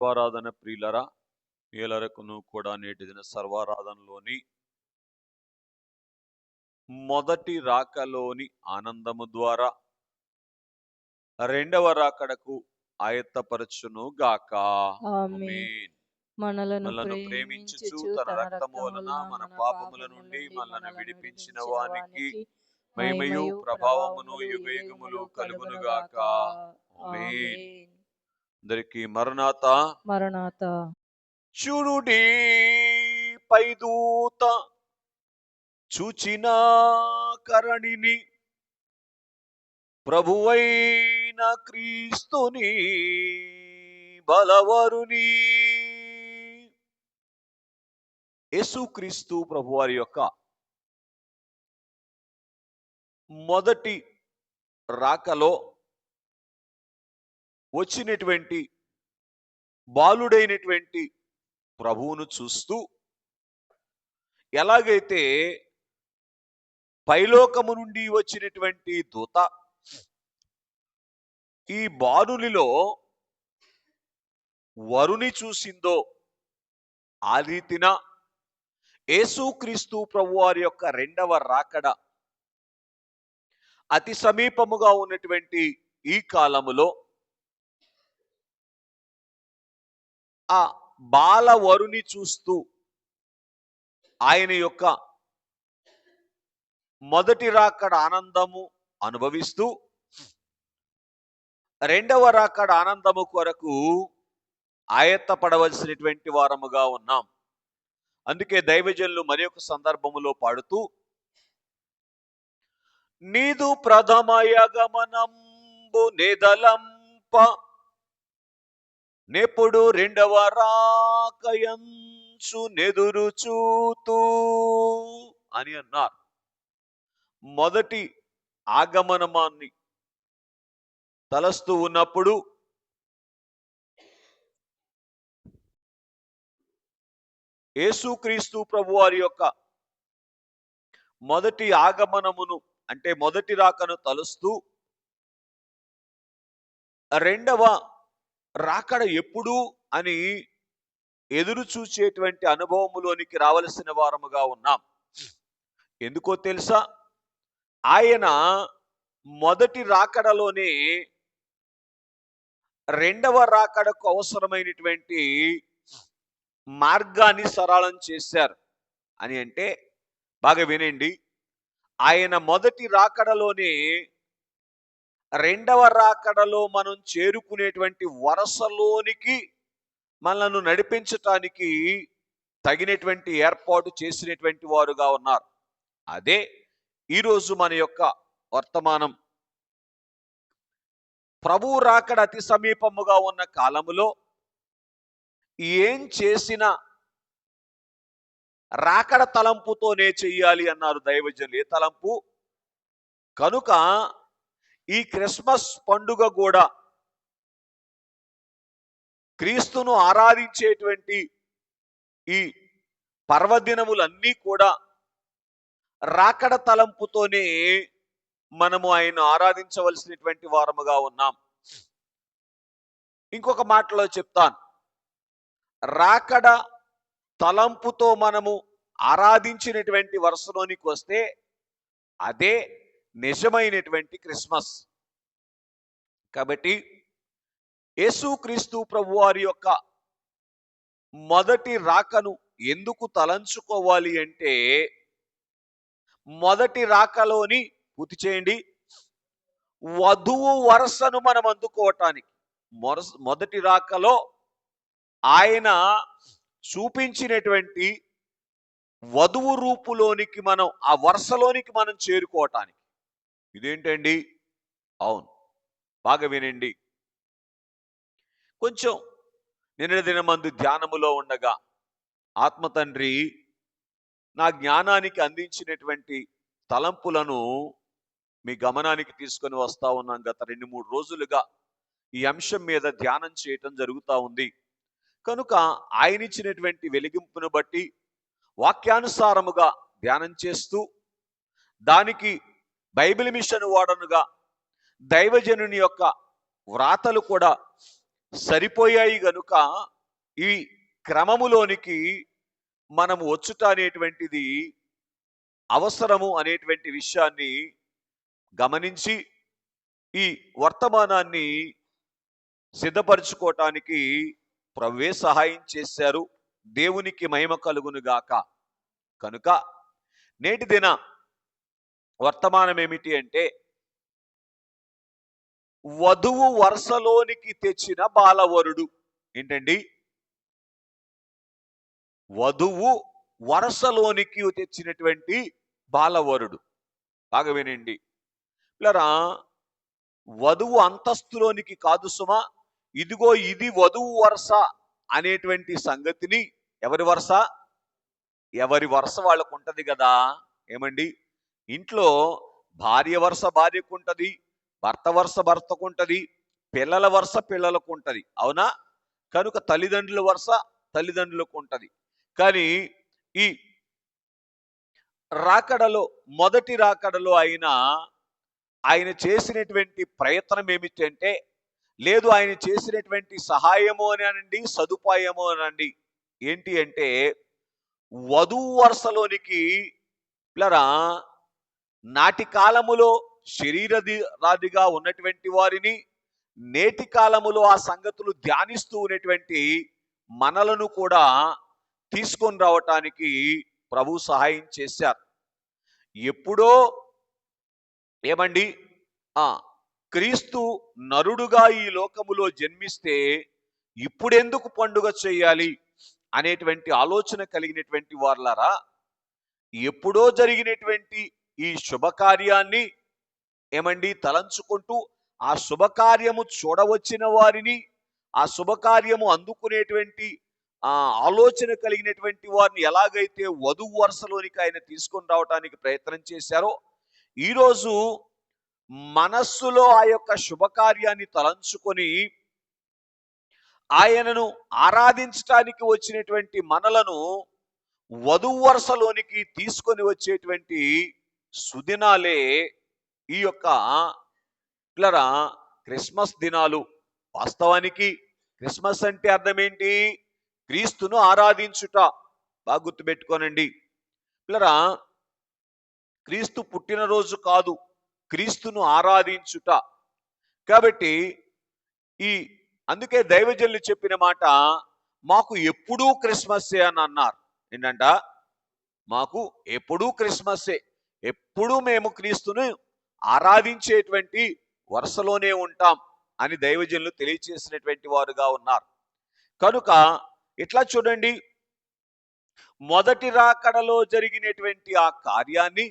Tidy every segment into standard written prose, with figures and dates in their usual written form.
సర్వారాధన ప్రియులరా, ఏలరకును కూడా నేటి దిన సర్వారాధనలోని మొదటి రాకలోని ఆనందము ద్వారా రెండవ రాకడకు ఆయత్తపరచును గాక. ఆమేన్. మనలను మనలను ప్రేమించుచు ప్రేమించుచు తన తన రక్తము రక్తము వలన వలన మన మన పాపముల పాపముల నుండి నుండి మనలను మనలను విడిపించిన విడిపించిన వానికి వానికి మహిమయు మహిమయు ప్రభావమును ప్రభావములు యుగయుగములు యుగయుగములు కలుగును గాక. కలుగునుగాక. ఆమేన్. ఆమేన్. అందరికీ మరణాత. మరణాత. చూడుడి, పైదూత చూచిన కరణిని, ప్రభువైన క్రీస్తుని బలవరుని. యేసుక్రీస్తు ప్రభువారి యొక్క మొదటి రాకలో వచ్చినటువంటి బాలుడైనటువంటి ప్రభువును చూస్తూ, ఎలాగైతే పైలోకము నుండి వచ్చినటువంటి దూత ఈ బాలునిలో వరుని చూసిందో, ఆ రీతిన యేసుక్రీస్తు ప్రభువారి యొక్క రెండవ రాకడ అతి సమీపముగా ఉన్నటువంటి ఈ కాలములో ఆ బాలవరుని చూస్తూ ఆయన యొక్క మొదటి రాకడ ఆనందము అనుభవిస్తూ రెండవ రాకడ ఆనందము కొరకు ఆయత్తపడవలసినటువంటి వారముగా ఉన్నాం. అందుకే దైవజనులు మరి ఒక సందర్భములో పాడుతూ, నీదు ప్రథమయగమనంబు నెదలంప నెప్పుడు రెండవ రాకయంచు నెదురు చూతూ అని అన్నారు. మొదటి ఆగమనమాన్ని తలస్తూ ఉన్నప్పుడు యేసుక్రీస్తు ప్రభువారి యొక్క మొదటి ఆగమనమును అంటే మొదటి రాకను తలుస్తూ రెండవ రాకడ ఎప్పుడు అని ఎదురు చూచేటువంటి అనుభవములోనికి రావలసిన వారముగా ఉన్నాం. ఎందుకో తెలుసా? ఆయన మొదటి రాకడలోనే రెండవ రాకడకు అవసరమైనటువంటి మార్గాన్ని సరళం చేశారు. అని అంటే బాగా వినండి, ఆయన మొదటి రాకడలోనే రెండవ రాకడలో మనం చేరుకునేటువంటి వరసలోనికి మనల్ని నడిపించటానికి తగినటువంటి ఏర్పాటు చేసినటువంటి వారుగా ఉన్నారు. అదే ఈరోజు మన యొక్క వర్తమానం. ప్రభువు రాకడ అతి సమీపముగా ఉన్న కాలములో ఏం చేసినా రాకడ తలంపుతోనే చెయ్యాలి అన్నారు దైవజనులు. ఏ తలంపు? కనుక ఈ క్రిస్మస్ పండుగ కూడా క్రీస్తును ఆరాధించేటువంటి ఈ పర్వదినములన్నీ కూడా రాకడ తలంపుతోనే మనము ఆయన ఆరాధించవలసినటువంటి వారముగా ఉన్నాం. ఇంకొక మాటలో చెప్తాను, రాకడ తలంపుతో మనము ఆరాధించినటువంటి వరుసలోనికి వస్తే అదే నిజమైనటువంటి క్రిస్మస్. కాబట్టి యేసుక్రీస్తు ప్రభువారి యొక్క మొదటి రాకను ఎందుకు తలంచుకోవాలి అంటే, మొదటి రాకలోని పూర్తి చేయండి, వధువు వరసను మనం అందుకోవటానికి. మొదటి రాకలో ఆయన చూపించినటువంటి వధువు రూపులోనికి మనం, ఆ వరుసలోనికి మనం చేరుకోవటానికి. ఇదేంటండి? అవును, బాగా వినండి. కొంచెం నిన్న దినమందు ధ్యానములో ఉండగా ఆత్మ తండ్రి నా జ్ఞానానికి అందించినటువంటి తలంపులను మీ గమనానికి తీసుకొని వస్తా ఉన్నాం. గత 2-3 రోజులుగా ఈ అంశం మీద ధ్యానం చేయటం జరుగుతూ ఉంది. కనుక ఆయన ఇచ్చినటువంటి వెలిగింపును బట్టి వాక్యానుసారముగా ధ్యానం చేస్తూ, దానికి బైబిల్ మిషన్ వాడనుగా దైవజనుని యొక్క వ్రాతలు కూడా సరిపోయాయి గనుక ఈ క్రమములోనికి మనము వచ్చుట అనేటువంటిది అవసరము అనేటువంటి విషయాన్ని గమనించి ఈ వర్తమానాన్ని సిద్ధపరచుకోవటానికి ప్రభువే సహాయం చేశారు. దేవునికి మహిమ కలుగును గాక. కనుక నేటి దిన వర్తమానం ఏమిటి అంటే, వధువు వరుసలోనికి తెచ్చిన బాలవరుడు. ఏంటండి? వధువు వరుసలోనికి తెచ్చినటువంటి బాలవరుడు. బాగా వినండి పిల్లరా, వధువు అంతస్తులోనికి కాదు సుమా. ఇదిగో ఇది వధువు వరుస అనేటువంటి సంగతిని ఎవరి వరుస? ఎవరి వరుస వాళ్ళకు ఉంటది కదా. ఏమండి? ఇంట్లో భార్య వరుస భార్యకు ఉంటది, భర్త వరుస భర్తకు ఉంటది, పిల్లల వరుస పిల్లలకు ఉంటది. అవునా? కనుక తల్లిదండ్రుల వరుస తల్లిదండ్రులకు ఉంటది. కానీ ఈ రాకడలో, మొదటి రాకడలో ఆయన చేసినటువంటి ప్రయత్నం ఏమిటంటే, లేదు ఆయన చేసినటువంటి సహాయము అని అనండి, సదుపాయము అనండి, ఏంటి అంటే వధువు వరుసలోనికి పిల్లరా నాటి కాలములో శరీరరాదిగా ఉన్నటువంటి వారిని, నేటి కాలములో ఆ సంగతులు ధ్యానిస్తూ ఉన్నటువంటి మనలను కూడా తీసుకొని రావటానికి ప్రభు సహాయం చేశారు. ఎప్పుడో ఏమండి క్రీస్తు నరుడుగా ఈ లోకములో జన్మిస్తే ఇప్పుడెందుకు పండుగ చేయాలి అనేటువంటి ఆలోచన కలిగినటువంటి వారులారా, ఎప్పుడో జరిగినటువంటి ఈ శుభకార్యాన్ని ఏమండి తలంచుకుంటూ ఆ శుభకార్యము చూడవచ్చిన వారిని, ఆ శుభకార్యము అందుకునేటువంటి ఆలోచన కలిగినటువంటి వారిని ఎలాగైతే వధువు వరుసలోనికి ఆయన తీసుకొని రావడానికి ప్రయత్నం చేశారో, ఈరోజు మనస్సులో ఆ యొక్క శుభకార్యాన్ని తలంచుకొని ఆయనను ఆరాధించటానికి వచ్చినటువంటి మనలను వధువు వరుసలోనికి తీసుకొని వచ్చేటువంటి సుదినాలే ఈ యొక్క పిల్లరా క్రిస్మస్ దినాలు. వాస్తవానికి క్రిస్మస్ అంటే అర్థం ఏంటి? క్రీస్తును ఆరాధించుట. బాగా గుర్తుపెట్టుకోనండి పిల్లరా, క్రీస్తు పుట్టినరోజు కాదు, క్రీస్తును ఆరాధించుట. కాబట్టి అందుకే దైవజనులు చెప్పిన మాట, మాకు ఎప్పుడూ క్రిస్మస్సే అని అన్నారు. ఏంటంట? మాకు ఎప్పుడూ క్రిస్మస్సే, ఎప్పుడూ మేము క్రీస్తును ఆరాధించేటువంటి వరుసలోనే ఉంటాం అని దైవజనులు తెలియచేసినటువంటి వారుగా ఉన్నారు. కనుక ఇట్లా చూడండి, మొదటి రాకడలో జరిగినటువంటి ఆ కార్యాన్ని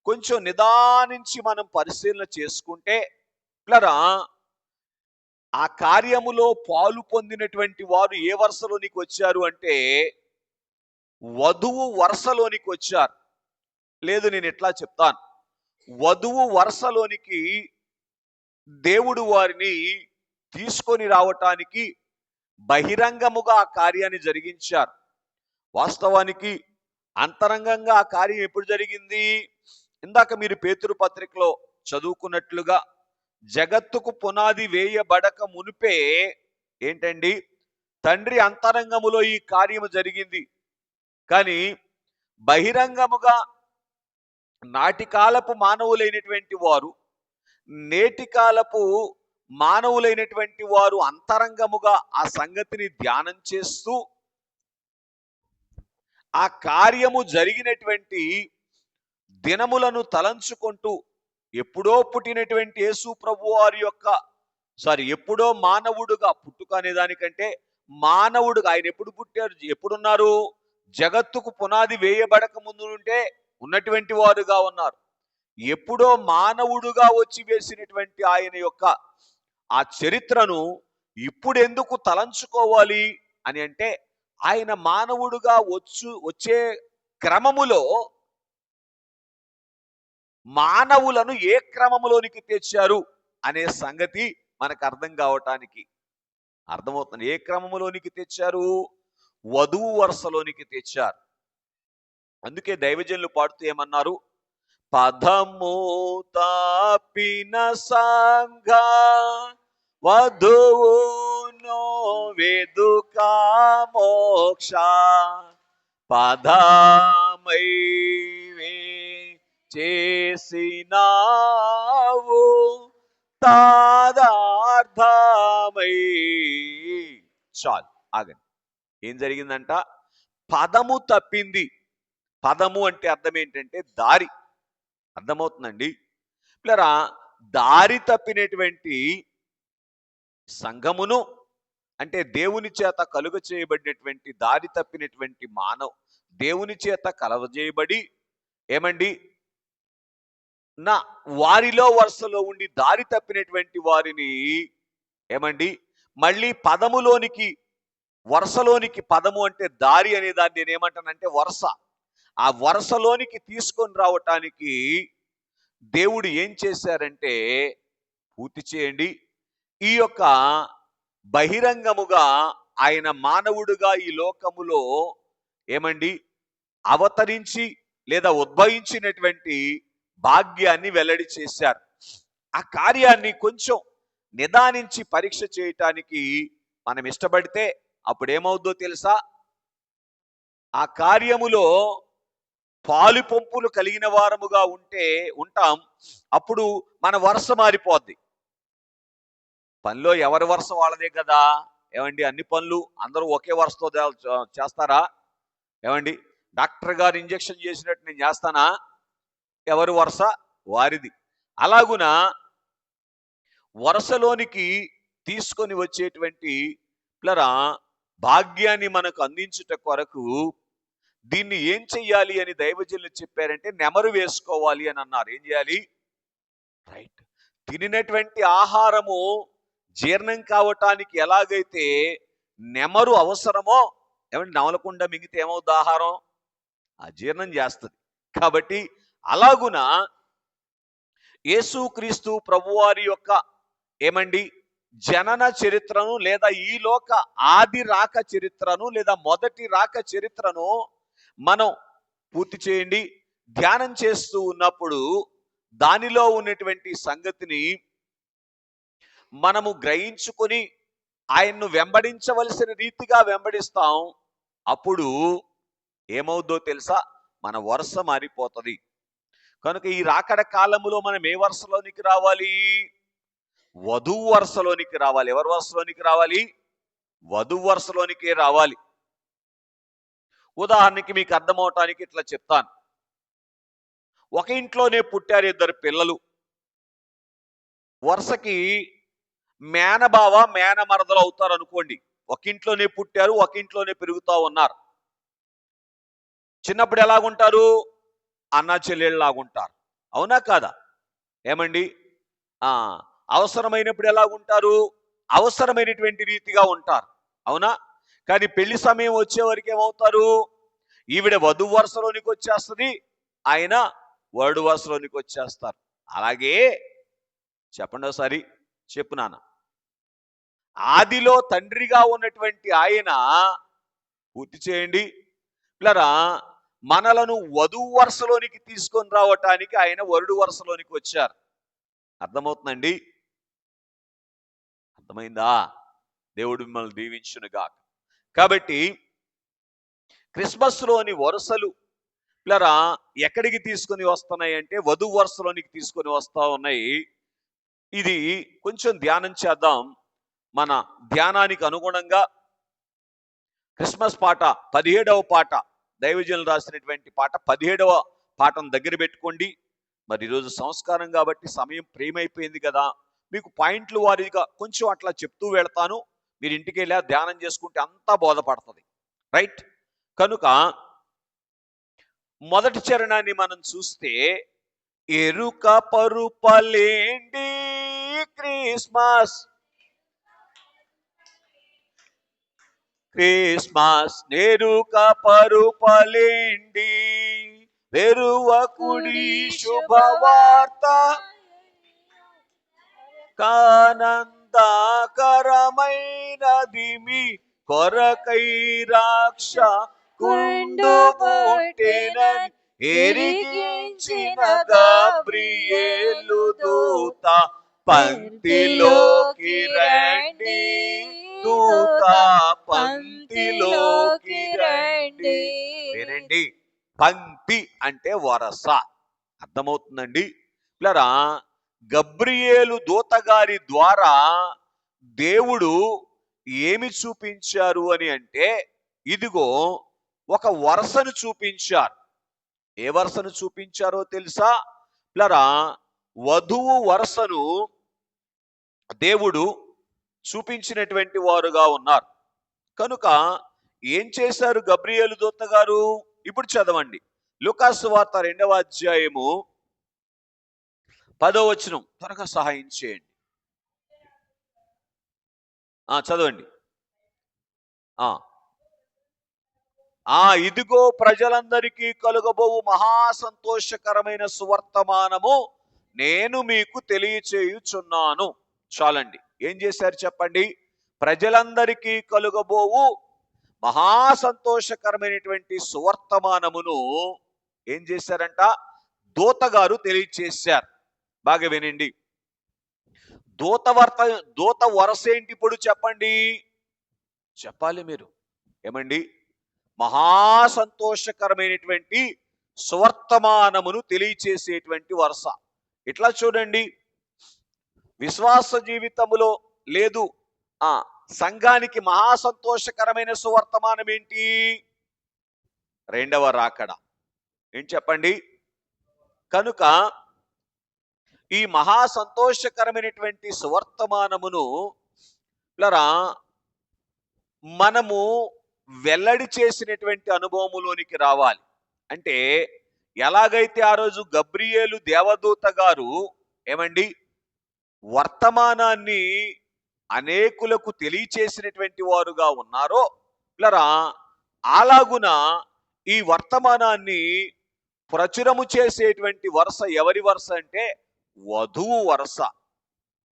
కొంచెం నిదానించి మనం పరిశీలన చేసుకుంటే పిల్లరా, ఆ కార్యములో పాలు పొందినటువంటి వారు ఏ వరుసలోనికి వచ్చారు అంటే వధువు వరుసలోనికి వచ్చారు. లేదు, నేను ఎట్లా చెప్తాను, వధువు వరుసలోనికి దేవుడు వారిని తీసుకొని రావటానికి బహిరంగముగా ఆ కార్యాన్ని జరిగించారు. వాస్తవానికి అంతరంగంగా ఆ కార్యం ఎప్పుడు జరిగింది? ఇందాక మీరు పేతురు పత్రికలో చదువుకున్నట్లుగా జగత్తుకు పునాది వేయబడక మునిపే ఏంటండి తండ్రి అంతరంగములో ఈ కార్యము జరిగింది. కానీ బహిరంగముగా నాటి కాలపు మానవులైనటువంటి వారు, నేటి కాలపు మానవులైనటువంటి వారు అంతరంగముగా ఆ సంగతిని ధ్యానం చేస్తూ ఆ కార్యము జరిగినటువంటి దినములను తలంచుకుంటూ, ఎప్పుడో పుట్టినటువంటి యేసు ప్రభు వారి యొక్క ఎప్పుడో మానవుడుగా, పుట్టుక అనే దానికంటే మానవుడుగా ఆయన ఎప్పుడు పుట్టారు, ఎప్పుడున్నారు? జగత్తుకు పునాది వేయబడక ముందు నుండే ఉన్నటువంటి వారుగా ఉన్నారు. ఎప్పుడో మానవుడుగా వచ్చి వేసినటువంటి ఆయన యొక్క ఆ చరిత్రను ఇప్పుడు ఎందుకు తలంచుకోవాలి అని అంటే, ఆయన మానవుడుగా వచ్చే క్రమములో మానవులను ఏ క్రమములోనికి తెచ్చారు అనే సంగతి మనకు అర్థం కావటానికి అర్థమవుతుంది. ఏ క్రమములోనికి తెచ్చారు? వధువు వరుసలోనికి తెచ్చారు. అందుకే దైవజనులు పాడుతూ ఏమన్నారు? పదము తాపిన సంఘ వధువు నన్ను వెదుక మోక్ష పదమై చేసినావు తాదార్థమై. చాలు, ఆగండి. ఏం జరిగిందంట? పదము తప్పింది. పదము అంటే అర్థం ఏంటంటే దారి. అర్థమవుతుందండి పిల్లరా? దారి తప్పినటువంటి సంఘమును, అంటే దేవుని చేత కలుగ చేయబడినటువంటి దారి తప్పినటువంటి దేవుని చేత కలవజేయబడి ఏమండి నా వారిలో వరుసలో ఉండి దారి తప్పినటువంటి వారిని ఏమండి మళ్ళీ పదములోనికి, వరుసలోనికి, పదము అంటే దారి అనే దాన్ని నేను ఏమంటానంటే వరుస, ఆ వరుసలోనికి తీసుకొని రావటానికి దేవుడు ఏం చేశారంటే, పూర్తి చేయండి, ఈ యొక్క బహిరంగముగా ఆయన మానవుడుగా ఈ లోకములో ఏమండి అవతరించి లేదా ఉద్భవించినటువంటి భాగ్యాన్ని వెల్లడి చేశారు. ఆ కార్యాన్ని కొంచెం నిదానించి పరీక్ష చేయటానికి మనం ఇష్టపడితే అప్పుడు ఏమవుద్దో తెలుసా? ఆ కార్యములో పాలు పంపులు కలిగిన వారముగా ఉంటాం. అప్పుడు మన వరుస మారిపోద్ది. పనిలో ఎవరి వరుస వాళ్ళదే కదా. ఏమండి, అన్ని పనులు అందరూ ఒకే వరుసతో చేస్తారా? ఏమండి, డాక్టర్ గారు ఇంజెక్షన్ చేసినట్టు నేను చేస్తానా? ఎవరి వరుస వారిది. అలాగున వరుసలోనికి తీసుకొని వచ్చేటువంటి పిల్లరా భాగ్యాన్ని మనకు అందించుట కొరకు దీన్ని ఏం చెయ్యాలి అని దైవజనులు చెప్పారంటే నెమరు వేసుకోవాలి అని అన్నారు. ఏం చేయాలి? రైట్. తినినటువంటి ఆహారము జీర్ణం కావటానికి ఎలాగైతే నెమరు అవసరమో, ఏమంటే నవలకుండా మింగితే ఏమవుద్ది? ఆహారం అజీర్ణం చేస్తుంది. కాబట్టి అలాగున యేసుక్రీస్తు ప్రభువారి యొక్క ఏమండి జనన చరిత్రను, లేదా ఈ లోక ఆది రాక చరిత్రను, లేదా మొదటి రాక చరిత్రను మనం పూర్తి చేయండి ధ్యానం చేస్తూ ఉన్నప్పుడు దానిలో ఉన్నటువంటి సంగతిని మనము గ్రహించుకొని ఆయన్ను వెంబడించవలసిన రీతిగా వెంబడిస్తాం. అప్పుడు ఏమవుద్దో తెలుసా? మన వరుస మారిపోతుంది. కనుక ఈ రాకడ కాలములో మనం ఏ వరుసలోనికి రావాలి? వధువు వరుసలోనికి రావాలి. ఎవరి వరుసలోనికి రావాలి? వధువు వరుసలోనికే రావాలి. ఉదాహరణకి మీకు అర్థమవటానికి ఇట్లా చెప్తాను. ఒక ఇంట్లోనే పుట్టారు ఇద్దరు పిల్లలు. వరుసకి మేనబావ మేనమరదలు అవుతారు అనుకోండి. ఒక ఇంట్లోనే పుట్టారు, ఒక ఇంట్లోనే పెరుగుతూ ఉన్నారు. చిన్నప్పుడు ఎలాగుంటారు? అన్న చెల్లెళ్ళలాగుంటారు. అవునా కాదా? ఏమండి, అవసరమైనప్పుడు ఎలాగుంటారు? అవసరమైనటువంటి రీతిగా ఉంటారు. అవునా? కానీ పెళ్లి సమయం వచ్చేవరకు ఏమవుతారు? ఈవిడ వధువు వరుసలోనికి వచ్చేస్తుంది, ఆయన వరుడు వరుసలోనికి వచ్చేస్తారు. అలాగే చెప్పండి ఒకసారి, చెప్పు నాన్న. ఆదిలో తండ్రిగా ఉన్నటువంటి ఆయన, పూర్తి చేయండి పిల్లరా, మనలను వధువు వరుసలోనికి తీసుకొని రావటానికి ఆయన వరుడు వరుసలోనికి వచ్చారు. అర్థమవుతుందండి? అర్థమైందా? దేవుడు మిమ్మల్ని దీవించునుగా. కాబట్టి క్రిస్మస్లోని వరుసలు పిల్లరా ఎక్కడికి తీసుకొని వస్తున్నాయి అంటే వధువు వరుసలోనికి తీసుకొని వస్తా ఉన్నాయి. ఇది కొంచెం ధ్యానం చేద్దాం. మన ధ్యానానికి అనుగుణంగా క్రిస్మస్ పాట 17వ పాట, దైవజనులు రాసినటువంటి పాట 17వ పాటను దగ్గర పెట్టుకోండి. మరి ఈరోజు సంస్కారం కాబట్టి సమయం ప్రేమైపోయింది కదా, మీకు పాయింట్లు వారీగా కొంచెం అట్లా చెప్తూ వెళ్తాను. మీరు ఇంటికి వెళ్ళా ధ్యానం చేసుకుంటే అంతా బోధపడుతుంది. రైట్. కనుక మొదటి చరణాన్ని మనం చూస్తే, ఎరుక పరుపలేండి క్రిస్మస్ క్రిస్మస్ నెరుక పరుపలేండి, వెరువకుడి శుభవార్త కానందాకరమైనది మీ కొరకై రాక్ష కుండు పుట్టెనని ఎరిగించిన గబ్రియేలు దూత పంక్తిలోకి రండి దూత పంక్తిలోకి రండి. వినండి, పంక్తి అంటే వరస. అర్థమవుతుందండి పిల్లరా? గబ్రియేలు దూత గారి ద్వారా దేవుడు ఏమి చూపించారు అని అంటే, ఇదిగో ఒక వరసను చూపించారు. ఏ వరసను చూపించారో తెలుసా పిల్లరా? వధువు వరసను దేవుడు చూపించినటువంటి వారుగా ఉన్నారు. కనుక ఏం చేశారు గబ్రియేలు దూత గారు? ఇప్పుడు చదవండి, లూకాసు వార్త 2వ అధ్యాయము 10వ వచనం. త్వరగా సహాయం చేయండి. చదవండి. ఇదిగో ప్రజలందరికీ కలుగబోవు మహా సంతోషకరమైన సువర్తమానము నేను మీకు తెలియచేయుచున్నాను. చాలండి. ఏం చేశారు చెప్పండి? ప్రజలందరికీ కలుగబోవు మహా సంతోషకరమైనటువంటి సువర్తమానమును ఏం చేశారంట? దూతగారు తెలియచేశారు. బాగా వినండి. దూత వరస ఏంటి ఇప్పుడు చెప్పండి? చెప్పాలి మీరు. ఏమండి? మహా సంతోషకరమైనటువంటి సువర్తమానమును తెలియచేసేటువంటి వరస. ఇట్లా చూడండి, విశ్వాస జీవితములో లేదు సంఘానికి మహా సంతోషకరమైన సువర్తమానం ఏంటి? రెండవ రాకడ. ఏంటి చెప్పండి? కనుక ఈ మహా సంతోషకరమైనటువంటి సువర్తమానమును మనము వెల్లడి చేసినటువంటి అనుభవములోనికి రావాలి. అంటే ఎలాగైతే ఆ రోజు గబ్రియేలు దేవదూత గారు ఏమండి వర్తమానాన్ని అనేకులకు తెలియచేసినటువంటి వారుగా ఉన్నారో అలాగున ఈ వర్తమానాన్ని ప్రచురము చేసేటువంటి వరుస ఎవరి వరుస అంటే వధువు వరుస.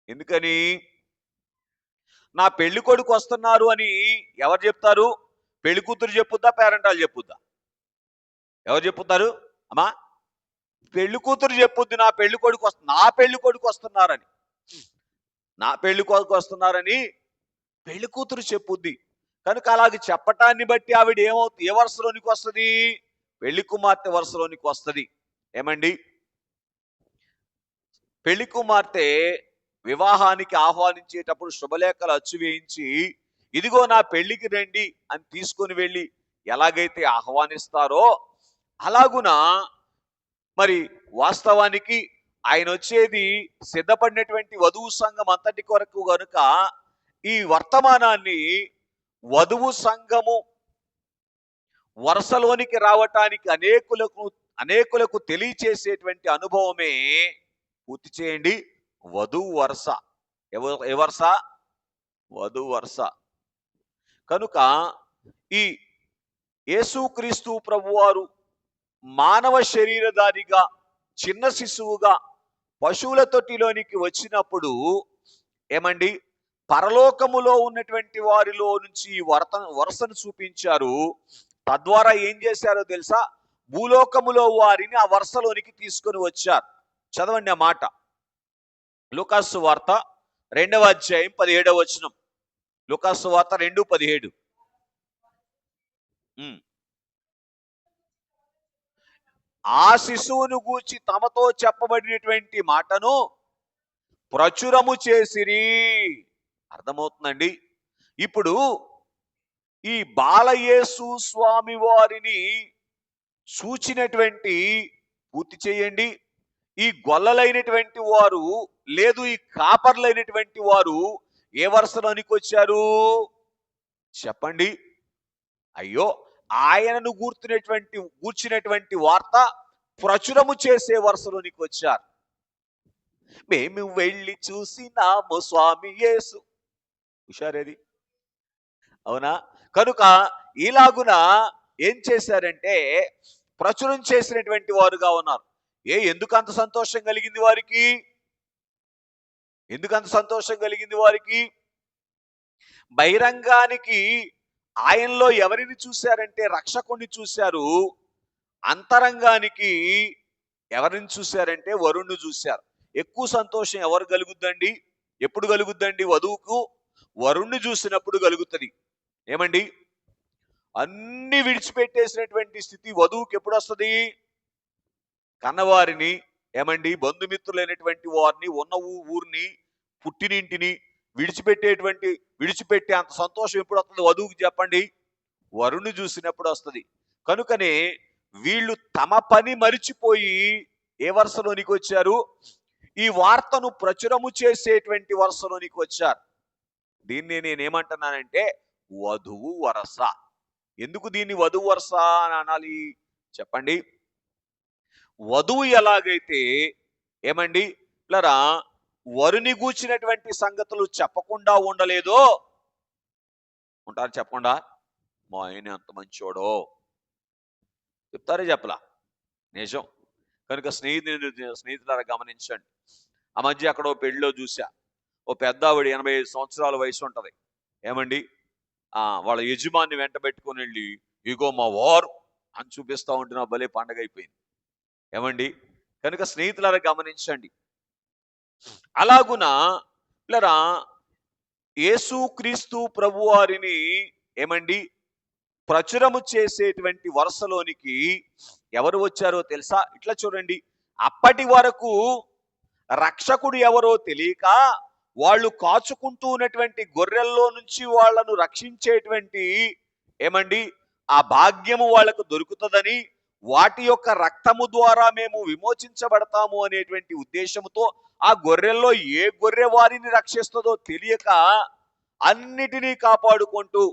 ఎందుకని? నా పెళ్లి కొడుకు వస్తున్నారు అని ఎవరు చెప్తారు? పెళ్లి కూతురు చెప్పుద్దా, పేరెంటాలు చెప్పుద్దా? ఎవరు చెప్పుతారు అమ్మా? పెళ్లి కూతురు చెప్పుద్ది నా పెళ్లి కొడుకు వస్తున్నారని. నా పెళ్లి కొడుకు వస్తున్నారని పెళ్లి కూతురు చెప్పుద్ది. కనుక అలాగే చెప్పటాన్ని బట్టి ఆవిడ ఏ వరుసలోనికి వస్తుంది? పెళ్లి కుమార్తె వరుసలోనికి వస్తుంది. ఏమండి? పెళ్లి కుమార్తె వివాహానికి ఆహ్వానించేటప్పుడు శుభలేఖలు అచ్చు వేయించి ఇదిగో నా పెళ్లికి రండి అని తీసుకొని వెళ్ళి ఎలాగైతే ఆహ్వానిస్తారో అలాగున మరి వాస్తవానికి ఆయన వచ్చేది సిద్ధపడినటువంటి వధువు సంఘం అంతటి కొరకు గనుక ఈ వర్తమానాన్ని వధువు సంఘము వరుసలోనికి రావటానికి అనేకులకు తెలియచేసేటువంటి అనుభవమే పూర్తి చేయండి వధువు వరుస. ఏ వరుస? వధువు వరుస. కనుక ఈ యేసుక్రీస్తు ప్రభువారు మానవ శరీరధారిగా చిన్న శిశువుగా పశువుల తొట్టిలోనికి వచ్చినప్పుడు ఏమండి పరలోకములో ఉన్నటువంటి వారిలో నుంచి వరుసను చూపించారు. తద్వారా ఏం చేశారో తెలుసా? భూలోకములో వారిని ఆ వరుసలోనికి తీసుకొని వచ్చారు. చదవండి ఆ మాట. లూకాసు వార్త 2వ అధ్యాయం 17వ వచనం. లూకాసు వార్త 2:17. ఆ శిశువును గూర్చి తమతో చెప్పబడినటువంటి మాటను ప్రచురము చేసిరి. అర్థమవుతుందండి? ఇప్పుడు ఈ బాలయేసు స్వామి వారిని చూచినటువంటి పూర్తి చేయండి ఈ గొల్లలైనటువంటి వారు లేదు ఈ కాపర్లైనటువంటి వారు ఏ వరుసలోనికి వచ్చారు చెప్పండి? అయ్యో, ఆయనను గూర్చినటువంటి వార్త ప్రచురము చేసే వరుసలోనికి వచ్చారు. మేము వెళ్ళి చూసినాము స్వామి యేసు. హుషారేది? అవునా? కనుక ఇలాగున ఏం చేశారంటే ప్రచురం చేసినటువంటి వారుగా ఉన్నారు. ఎందుకు అంత సంతోషం కలిగింది వారికి? ఎందుకంత సంతోషం కలిగింది వారికి? బహిరంగానికి ఆయనలో ఎవరిని చూశారంటే రక్షకుణ్ణి చూశారు. అంతరంగానికి ఎవరిని చూశారంటే వరుణ్ణి చూశారు. ఎక్కువ సంతోషం ఎవరు కలుగుద్దండి? ఎప్పుడు కలుగుద్దండి వధువుకు? వరుణ్ణి చూసినప్పుడు కలుగుతుంది. ఏమండి? అన్ని విడిచిపెట్టేసినటువంటి స్థితి వధువుకి ఎప్పుడు వస్తుంది? కన్నవారిని, ఏమండి, బంధుమిత్రులైనటువంటి వారిని, ఉన్న ఊరిని, పుట్టినింటిని విడిచిపెట్టే అంత సంతోషం ఎప్పుడు వస్తుంది వధువుకి చెప్పండి? వరుణ్ణి చూసినప్పుడు వస్తుంది. కనుకనే వీళ్ళు తమ పని మరిచిపోయి ఏ వరుసలోనికి వచ్చారు? ఈ వార్తను ప్రచురము చేసేటువంటి వరుసలోనికి వచ్చారు. దీన్ని నేనేమంటున్నానంటే వధువు వరస. ఎందుకు దీన్ని వధువు వరస అని అనాలి చెప్పండి? వధువు ఎలాగైతే, ఏమండి పిల్లరా, వరుని గూర్చినటువంటి సంగతులు చెప్పకుండా ఉండలేదో, ఉంటారు చెప్పకుండా? మా ఆయన ఎంత మంచోడో చెప్తారే చెప్పలా? నిజం. కనుక స్నేహితులారా గమనించండి. ఆ మధ్య అక్కడ పెళ్లిలో చూసా, ఓ పెద్ద ఆవిడ 85 సంవత్సరాల వయసు ఉంటది. ఏమండి, వాళ్ళ యజమాని వెంట పెట్టుకుని వెళ్ళి, ఇగో మా వారు అని చూపిస్తా ఉంటే నా భలే పండగ అయిపోయింది. ఏమండి? కనుక స్నేహితులారా గమనించండి. అలాగున పిల్లరా, యేసుక్రీస్తు ప్రభువారిని, ఏమండి, ప్రచురము చేసేటువంటి వరుసలోనికి ఎవరు వచ్చారో తెలుసా? ఇట్లా చూడండి. అప్పటి వరకు రక్షకుడు ఎవరో తెలియక వాళ్ళు కాచుకుంటూ ఉన్నటువంటి గొర్రెల్లో నుంచి వాళ్ళను రక్షించేటువంటి, ఏమండి, ఆ భాగ్యము వాళ్ళకు దొరుకుతుందని, వాటి యొక్క రక్తము ద్వారా మేము విమోచించబడతాము అనేటువంటి ఉద్దేశంతో ఆ గొర్రెల్లో ఏ గొర్రె వారిని రక్షిస్తుందో తెలియక అన్నిటినీ కాపాడుకుంటూ,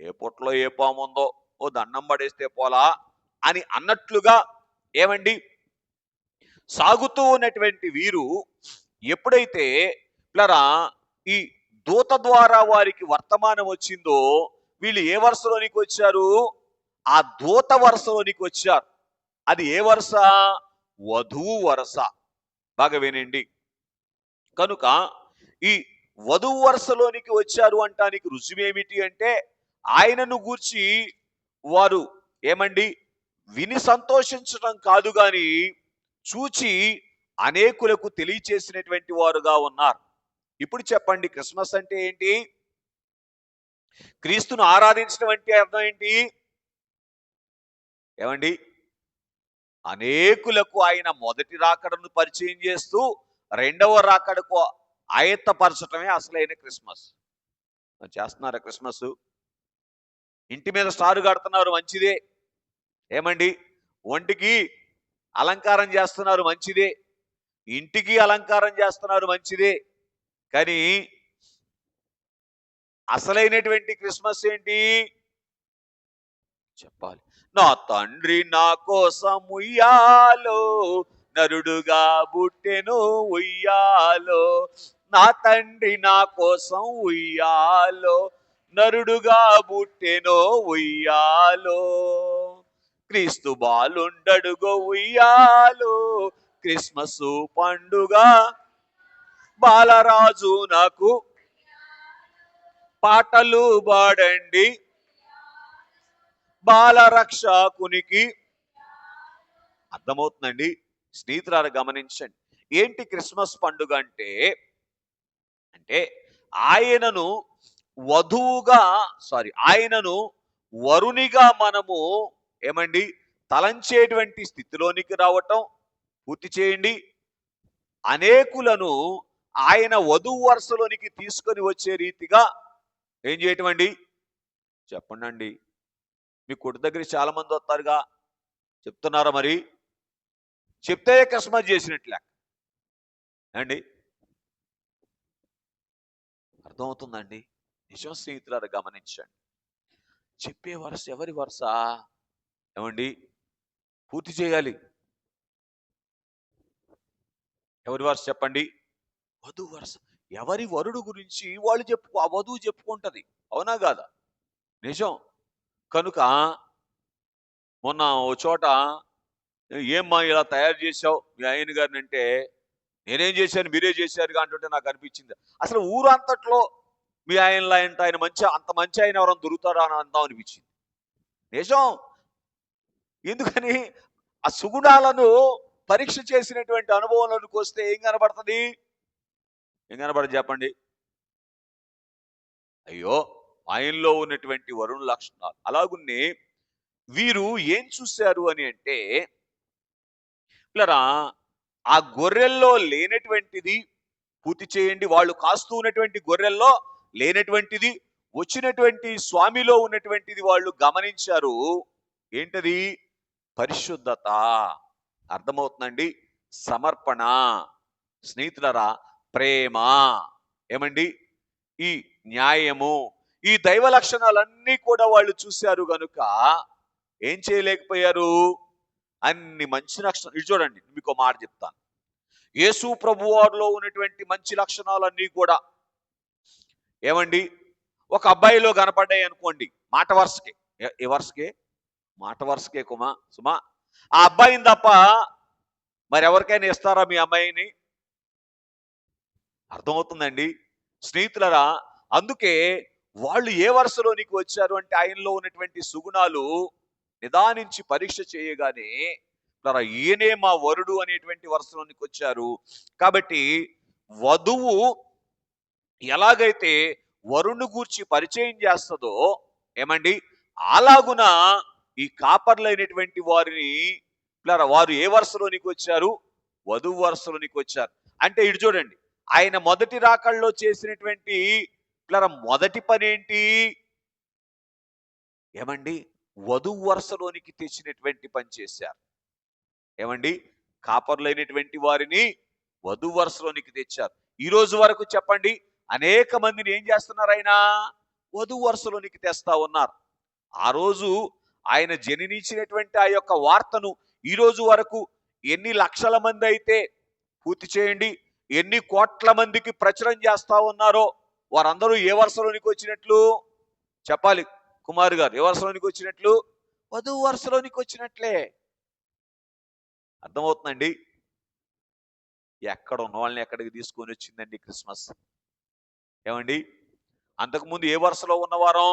ఏ పొట్లో ఏ పాము ఉందో ఓ దండం పడేస్తే పోలా అని అన్నట్లుగా, ఏమండి, సాగుతూ ఉన్నటువంటి వీరు ఎప్పుడైతే పిల్లరా ఈ దూత ద్వారా వారికి వర్తమానం వచ్చిందో, వీళ్ళు ఏ వరుసలోనికి వచ్చారు? ఆ దూత వరుసలోనికి వచ్చారు. అది ఏ వరుస? వధువు వరుస. బాగా వినండి. కనుక ఈ వధువు వరుసలోనికి వచ్చారు అంటానికి రుజువేమిటి అంటే, ఆయనను గూర్చి వారు, ఏమండి, విని సంతోషించడం కాదు గాని చూచి అనేకులకు తెలియచేసినటువంటి వారుగా ఉన్నారు. ఇప్పుడు చెప్పండి, క్రిస్మస్ అంటే ఏంటి? క్రీస్తును ఆరాధించడం అంటే అర్థం ఏంటి? ఏమండి? అనేకులకు ఆయన మొదటి రాకడను పరిచయం చేస్తూ రెండవ రాకడకు ఆయత్తపరచటమే అసలైన క్రిస్మస్. చేస్తున్నారా క్రిస్మస్? ఇంటి మీద స్టారు కడుతున్నారు, మంచిదే. ఏమండి? ఒంటికి అలంకారం చేస్తున్నారు, మంచిదే. ఇంటికి అలంకారం చేస్తున్నారు, మంచిదే. కానీ అసలైనటువంటి క్రిస్మస్ ఏంటి చెప్పాలి? నా తండ్రి నా కోసం ఉయ్యాలో, నరుడుగా పుట్టెను ఉయ్యాలో. నా తండ్రి నా కోసం ఉయ్యాలో, నరుడుగా పుట్టెను ఉయ్యాలో. క్రీస్తు బాలుండడుగో ఉయ్యాలో, క్రిస్మస్ పండుగ బాలరాజు నాకు పాటలు పాడండి, బాలరక్షకునికి. అర్థమవుతుందండి? స్నేహితులారా గమనించండి. ఏంటి క్రిస్మస్ పండుగ అంటే? అంటే ఆయనను ఆయనను వరునిగా మనము, ఏమండి, తలంచేటువంటి స్థితిలోనికి రావటం. పూర్తి చేయండి. అనేకులను ఆయన వధువు వరుసలోనికి తీసుకొని వచ్చే రీతిగా ఏం చేయటం అండి? చెప్పండి. మీ కొట్టు దగ్గరికి చాలా మంది వస్తారుగా, చెప్తున్నారా? మరి చెప్తే క్రిస్మస్ చేసినట్లే అండి. అర్థమవుతుందండి? నిజం స్నేహితులారా గమనించండి. చెప్పే వరుస ఎవరి వరుస? ఏమండి? పూర్తి చేయాలి. ఎవరి వరుస చెప్పండి? వధువు వరుస. ఎవరి వరుడు గురించి వాళ్ళు ఆ వధువు చెప్పుకుంటది. అవునా కాదా? నిజం. కనుక మొన్న ఓ చోట, ఏమ్మా ఇలా తయారు చేశావు మీ ఆయన గారిని అంటే, నేనేం చేశాను, మీరే చేశారుగా అంటుంటే నాకు అనిపించింది, అసలు ఊరంతట్లో మీ ఆయనలా అంటే ఆయన అంత మంచి ఆయన ఎవరైనా దొరుకుతారా అని అందాం అనిపించింది. నిజం. ఎందుకని? ఆ సుగుణాలను పరీక్ష చేసినటువంటి అనుభవంలోనికి వస్తే ఏం కనబడుతుంది? ఏం కనబడదు చెప్పండి? అయ్యో, ఆయనలో ఉన్నటువంటి వరుణ లక్షణాలు అలాగున్నే వీరు ఏం చూశారు అని అంటే, పిల్లరా, ఆ గొర్రెల్లో లేనటువంటిది పూర్తి చేయండి. వాళ్ళు కాస్తూ ఉన్నటువంటి గొర్రెల్లో లేనటువంటిది, వచ్చినటువంటి స్వామిలో ఉన్నటువంటిది వాళ్ళు గమనించారు. ఏంటది? పరిశుద్ధత. అర్థమవుతుందండి? సమర్పణ, స్నేహితులరా, ప్రేమ, ఏమండి, ఈ న్యాయము, ఈ దైవ లక్షణాలన్నీ కూడా వాళ్ళు చూశారు గనుక ఏం చేయలేకపోయారు? అన్ని మంచి లక్షణాలు ఇటు చూడండి, మీకు మాట చెప్తాను. యేసు ప్రభు వారిలో ఉన్నటువంటి మంచి లక్షణాలన్నీ కూడా ఏమండి ఒక అబ్బాయిలో కనపడ్డాయి అనుకోండి, మాట వరుసకే. ఏ వరుసకే? మాట వరుసకే సుమా. ఆ అబ్బాయిని తప్ప మరి ఎవరికైనా ఇస్తారా మీ అమ్మాయిని? అర్థమవుతుందండి స్నేహితులరా? అందుకే వాళ్ళు ఏ వరుసలోనికి వచ్చారు అంటే, ఆయనలో ఉన్నటువంటి సుగుణాలు నిదానించి పరీక్ష చేయగానే ఈయనే మా వరుడు అనేటువంటి వరుసలోనికి వచ్చారు. కాబట్టి వధువు ఎలాగైతే వరుణ్ణి గూర్చి పరిచయం చేస్తుందో, ఏమండి, అలాగున ఈ కాపర్లైనటువంటి వారిని వారు ఏ వరుసలోనికి వచ్చారు? వధువు వరుసలోనికి వచ్చారు. అంటే ఇటు చూడండి, ఆయన మొదటి రాకల్లో చేసినటువంటి మొదటి పని ఏంటి? ఏమండి, వధువు వరుసలోనికి తెచ్చినటువంటి పని చేశారు. ఏమండి, కాపర్లైనటువంటి వారిని వధువు వరుసలోనికి తెచ్చారు. ఈ రోజు వరకు చెప్పండి, అనేక మందిని ఏం చేస్తున్నారు? ఆయన వధువు వరుసలోనికి తెస్తా ఉన్నారు. ఆ రోజు ఆయన జననించినటువంటి ఆ యొక్క వార్తను ఈ రోజు వరకు ఎన్ని లక్షల మంది అయితే పూర్తి చేయండి, ఎన్ని కోట్ల మందికి ప్రచురం చేస్తా ఉన్నారో వారందరూ ఏ వరుసలోనికి వచ్చినట్లు చెప్పాలి? కుమార్ గారు, ఏ వరుసలోనికి వచ్చినట్లు? వధువు వరుసలోనికి వచ్చినట్లే. అర్థమవుతుందండి? ఎక్కడ ఉన్న వాళ్ళని ఎక్కడికి తీసుకొని వచ్చిందండి క్రిస్మస్? ఏమండి, అంతకుముందు ఏ వరుసలో ఉన్నవారం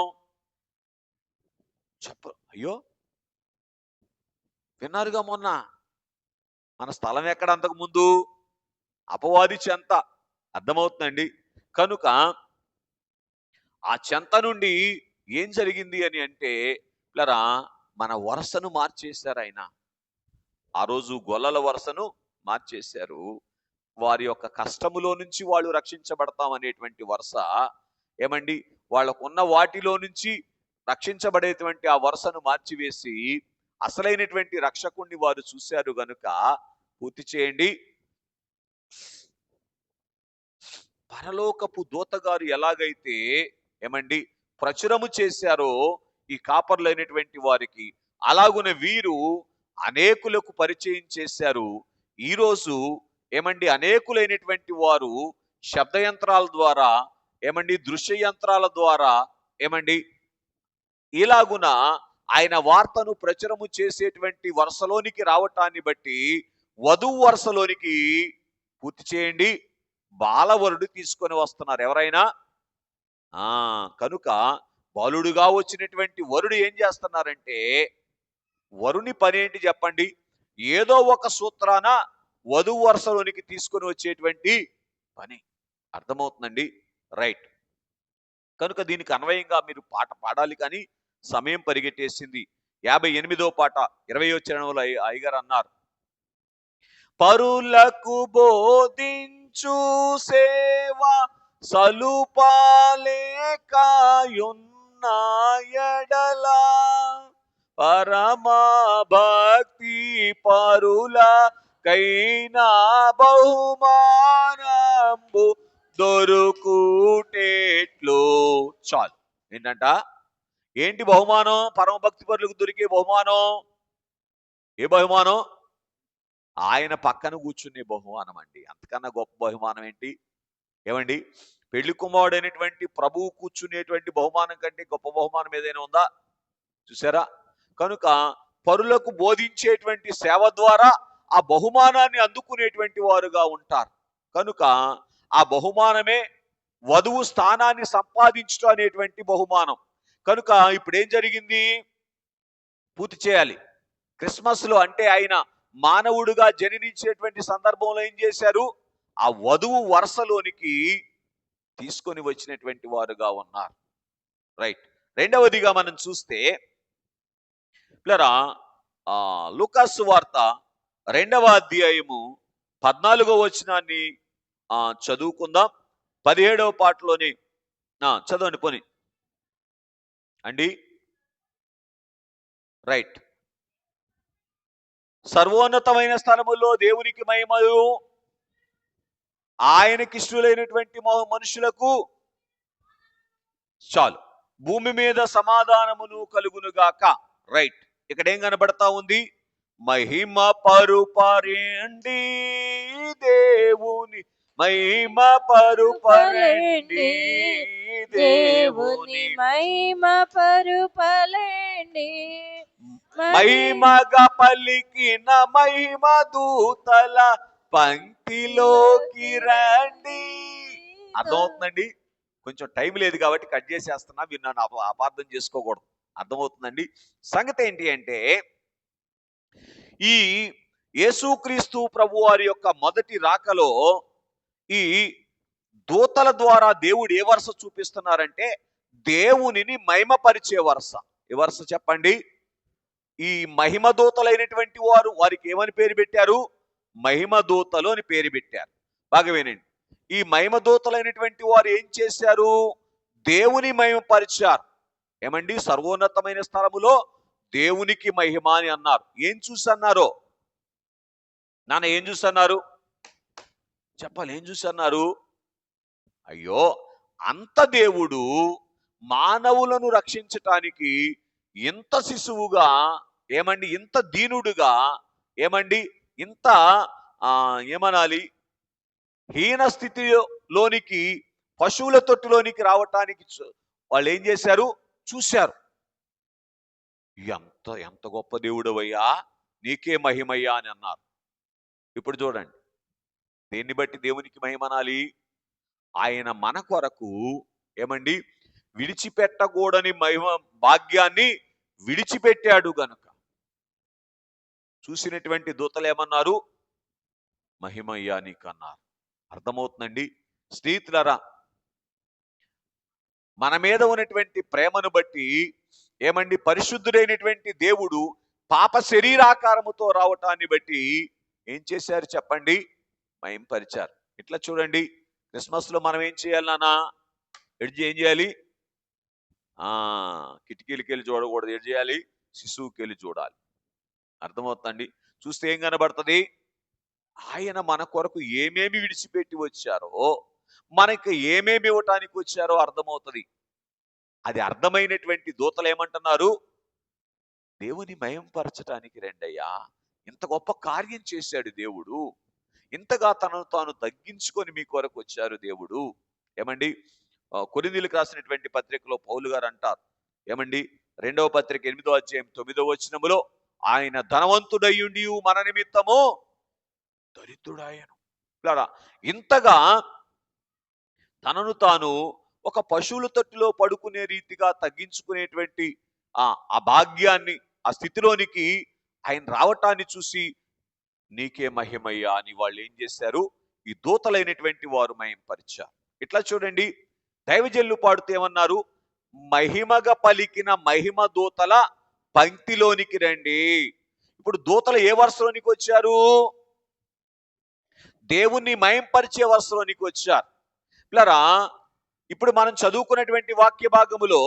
అయ్యో, విన్నారుగా మొన్న మన స్థలం ఎక్కడ? అంతకుముందు అపవాది చెంత. అర్థమవుతుందండి? కనుక ఆ చెంత నుండి ఏం జరిగింది అని అంటే, మన వరుసను మార్చేశారు ఆయన. ఆ రోజు గొల్లల వరుసను మార్చేశారు. వారి యొక్క కష్టములో నుంచి వాళ్ళు రక్షించబడతాం అనేటువంటి వరుస, ఏమండి, వాళ్ళకున్న వాటిలో నుంచి రక్షించబడేటువంటి ఆ వరుసను మార్చివేసి అసలైనటువంటి రక్షకుణ్ణి వారు చూశారు గనుక పూర్తి చేయండి. పరలోకపు దూతగారు ఎలాగైతే ఏమండి ప్రచురము చేశారో ఈ కాపర్లైనటువంటి వారికి, అలాగున వీరు అనేకులకు పరిచయం చేశారు. ఈరోజు ఏమండి అనేకులైనటువంటి వారు శబ్దయంత్రాల ద్వారా, ఏమండి దృశ్య యంత్రాల ద్వారా, ఏమండి ఇలాగున ఆయన వార్తను ప్రచురము చేసేటువంటి వరుసలోనికి రావటాన్ని బట్టి వధువు వరుసలోనికి పూర్తి చేయండి బాలవరుడు తీసుకొని వస్తున్నారు ఎవరైనా. కనుక బాలుడుగా వచ్చినటువంటి వరుడు ఏం చేస్తున్నారంటే, వరుని పని ఏంటి చెప్పండి? ఏదో ఒక సూత్రాన వధువు వరుసలోనికి తీసుకొని వచ్చేటువంటి పని. అర్థమవుతుందండి? రైట్. కనుక దీనికి అన్వయంగా మీరు పాట పాడాలి, కానీ సమయం పరిగెట్టేసింది. 58వ పాట 20వ చరణంలో అయ్యగారు అన్నారు, పరులకు బోధించు సేవ సలుపాలేకాయున్న ఎడల పరమా భక్తి పరుల కైనా బహుమానంబు దొరుకుటేట్లు. చాలు. ఏంటంట? ఏంటి బహుమానం? పరమ భక్తి పరులకు దొరికే బహుమానం. ఏ బహుమానం? ఆయన పక్కన కూర్చునే బహుమానం అండి. అంతకన్నా గొప్ప బహుమానం ఏంటి? ఏమండి, పెళ్లి కుమారుడైనటువంటి ప్రభువు కూర్చునేటువంటి బహుమానం కంటే గొప్ప బహుమానం ఏదైనా ఉందా? చూసారా? కనుక పరులకు బోధించేటువంటి సేవ ద్వారా ఆ బహుమానాన్ని అందుకునేటువంటి వారుగా ఉంటారు. కనుక ఆ బహుమానమే వధువు స్థానాన్ని సంపాదించడం అనేటువంటి బహుమానం. కనుక ఇప్పుడు ఏం జరిగింది? పూర్తి చేయాలి. క్రిస్మస్ లో అంటే ఆయన మానవుడుగా జననించేటువంటి సందర్భంలో ఏం చేశారు? ఆ వధువు వరుసలోనికి తీసుకొని వచ్చినటువంటి వారుగా ఉన్నారు. రైట్. రెండవదిగా మనం చూస్తే పిల్లరా లూకాసు వార్త 2వ అధ్యాయము 14వ వచనాన్ని చదువుకుందాం. 17వ పాటలోని చదవండి పోని అండి. రైట్. సర్వోన్నతమైన స్థలములో దేవునికి మహిమయు, ఆయనకిష్టులైనటువంటి మనుషులకు చాలు, భూమి మీద సమాధానమును కలుగునుగాక. రైట్. ఇక్కడ ఏం కనబడతా ఉంది? మహిమ పరుపరండి దేవుని, మహిమ పరుపరండి దేవుని, మహిమ పరుపలేండి, మహిమగా పలికిన మహిమ దూతల పంక్తిలోకి రండి. అర్థమవుతుందండి? కొంచెం టైం లేదు కాబట్టి కట్ చేసేస్తున్నా, మీరు నన్ను అపార్థం చేసుకోకూడదు. అర్థమవుతుందండి? సంగతి ఏంటి అంటే, ఈ యేసుక్రీస్తు ప్రభు వారి యొక్క మొదటి రాకలో ఈ దూతల ద్వారా దేవుడు ఏ వరుస చూపిస్తున్నారంటే, దేవునిని మహిమపరిచే వరుస. ఏ వరుస చెప్పండి? ఈ మహిమ దూతలైనటువంటి వారు, వారికి ఏమని పేరు పెట్టారు? మహిమ దూతలు అని పేరు పెట్టారు. బాగా వినండి. ఈ మహిమ దూతలైనటువంటి వారు ఏం చేశారు? దేవుని మహిమపరిచారు. ఏమండి? సర్వోన్నతమైన స్థలములో దేవునికి మహిమ అని అన్నారు. ఏం చూసన్నారు నాన్న? ఏం చూసన్నారు చెప్పాలి? ఏం చూసన్నారు? అయ్యో, అంత దేవుడు మానవులను రక్షించటానికి ఇంత శిశువుగా, ఏమండి, ఇంత దీనుడుగా, ఏమండి, ఇంత ఏమనాలి, హీన స్థితిలోనికి, పశువుల తొట్టులోనికి రావటానికి వాళ్ళు ఏం చేశారు? చూశారు. ఎంత ఎంత గొప్ప దేవుడవయ్యా, నీకే మహిమయ్యా అని అన్నారు. ఇప్పుడు చూడండి, దేన్ని బట్టి దేవునికి మహిమనాలి? ఆయన మన కొరకు, ఏమండి, విడిచిపెట్టకూడని మహిమ భాగ్యాన్ని విడిచిపెట్టాడు గనుక చూసినటువంటి దూతలు ఏమన్నారు? మహిమయ్యా నీకు అన్నారు. అర్థమవుతుందండి? స్నేహితులారా, మన మీద ఉన్నటువంటి ప్రేమను బట్టి, ఏమండి, పరిశుద్ధుడైనటువంటి దేవుడు పాప శరీరాకారముతో రావటాన్ని బట్టి ఏం చేశారు చెప్పండి? మహింపరిచారు. ఇట్లా చూడండి, క్రిస్మస్ లో మనం ఏం చేయాలి నాన్న? ఏం చేయాలి? కిటికీలకి వెళ్ళి చూడకూడదు. ఏం చేయాలి? శిశువుకి వెళ్ళి చూడాలి. అర్థమవుతుందండి? చూస్తే ఏం కనబడుతుంది? ఆయన మన కొరకు ఏమేమి విడిచిపెట్టి వచ్చారో, మనకి ఏమేమి ఇవ్వటానికి వచ్చారో అర్థమవుతుంది. అది అర్థమైనటువంటి దూతలు ఏమంటున్నారు? దేవుని మహింపరచటానికి రెండయ్యా, ఇంత గొప్ప కార్యం చేశాడు దేవుడు, ఇంతగా తనను తాను తగ్గించుకొని మీ కొరకు వచ్చారు దేవుడు. ఏమండి, కొరింథీయులకు రాసినటువంటి పత్రికలో పౌలు గారు అంటారు, ఏమండి, 2వ పత్రిక 8వ అధ్యాయం 9వ వచనములో, ఆయన ధనవంతుడయ్యుండి మన నిమిత్తము దరిద్రుడాయను. ఇంతగా తనను తాను ఒక పశువుల తొట్టిలో పడుకునే రీతిగా తగ్గించుకునేటువంటి ఆ భాగ్యాన్ని, ఆ స్థితిలోనికి ఆయన రావటాన్ని చూసి నీకే మహిమయ్యా అని వాళ్ళు ఏం చేశారు? ఈ దూతలైనటువంటి వారు మహింపరిచారు. ఇట్లా చూడండి, దైవజనులు పాడుతూ ఏమన్నారు? మహిమగా పలికిన మహిమ దూతల పంక్తిలోనికి రండి. ఇప్పుడు దూతలు ఏ వరుసలోనికి వచ్చారు? దేవుణ్ణి మహింపరిచే వరుసలోనికి వచ్చారు. పిల్లరా, ఇప్పుడు మనం చదువుకున్నటువంటి వాక్య భాగములో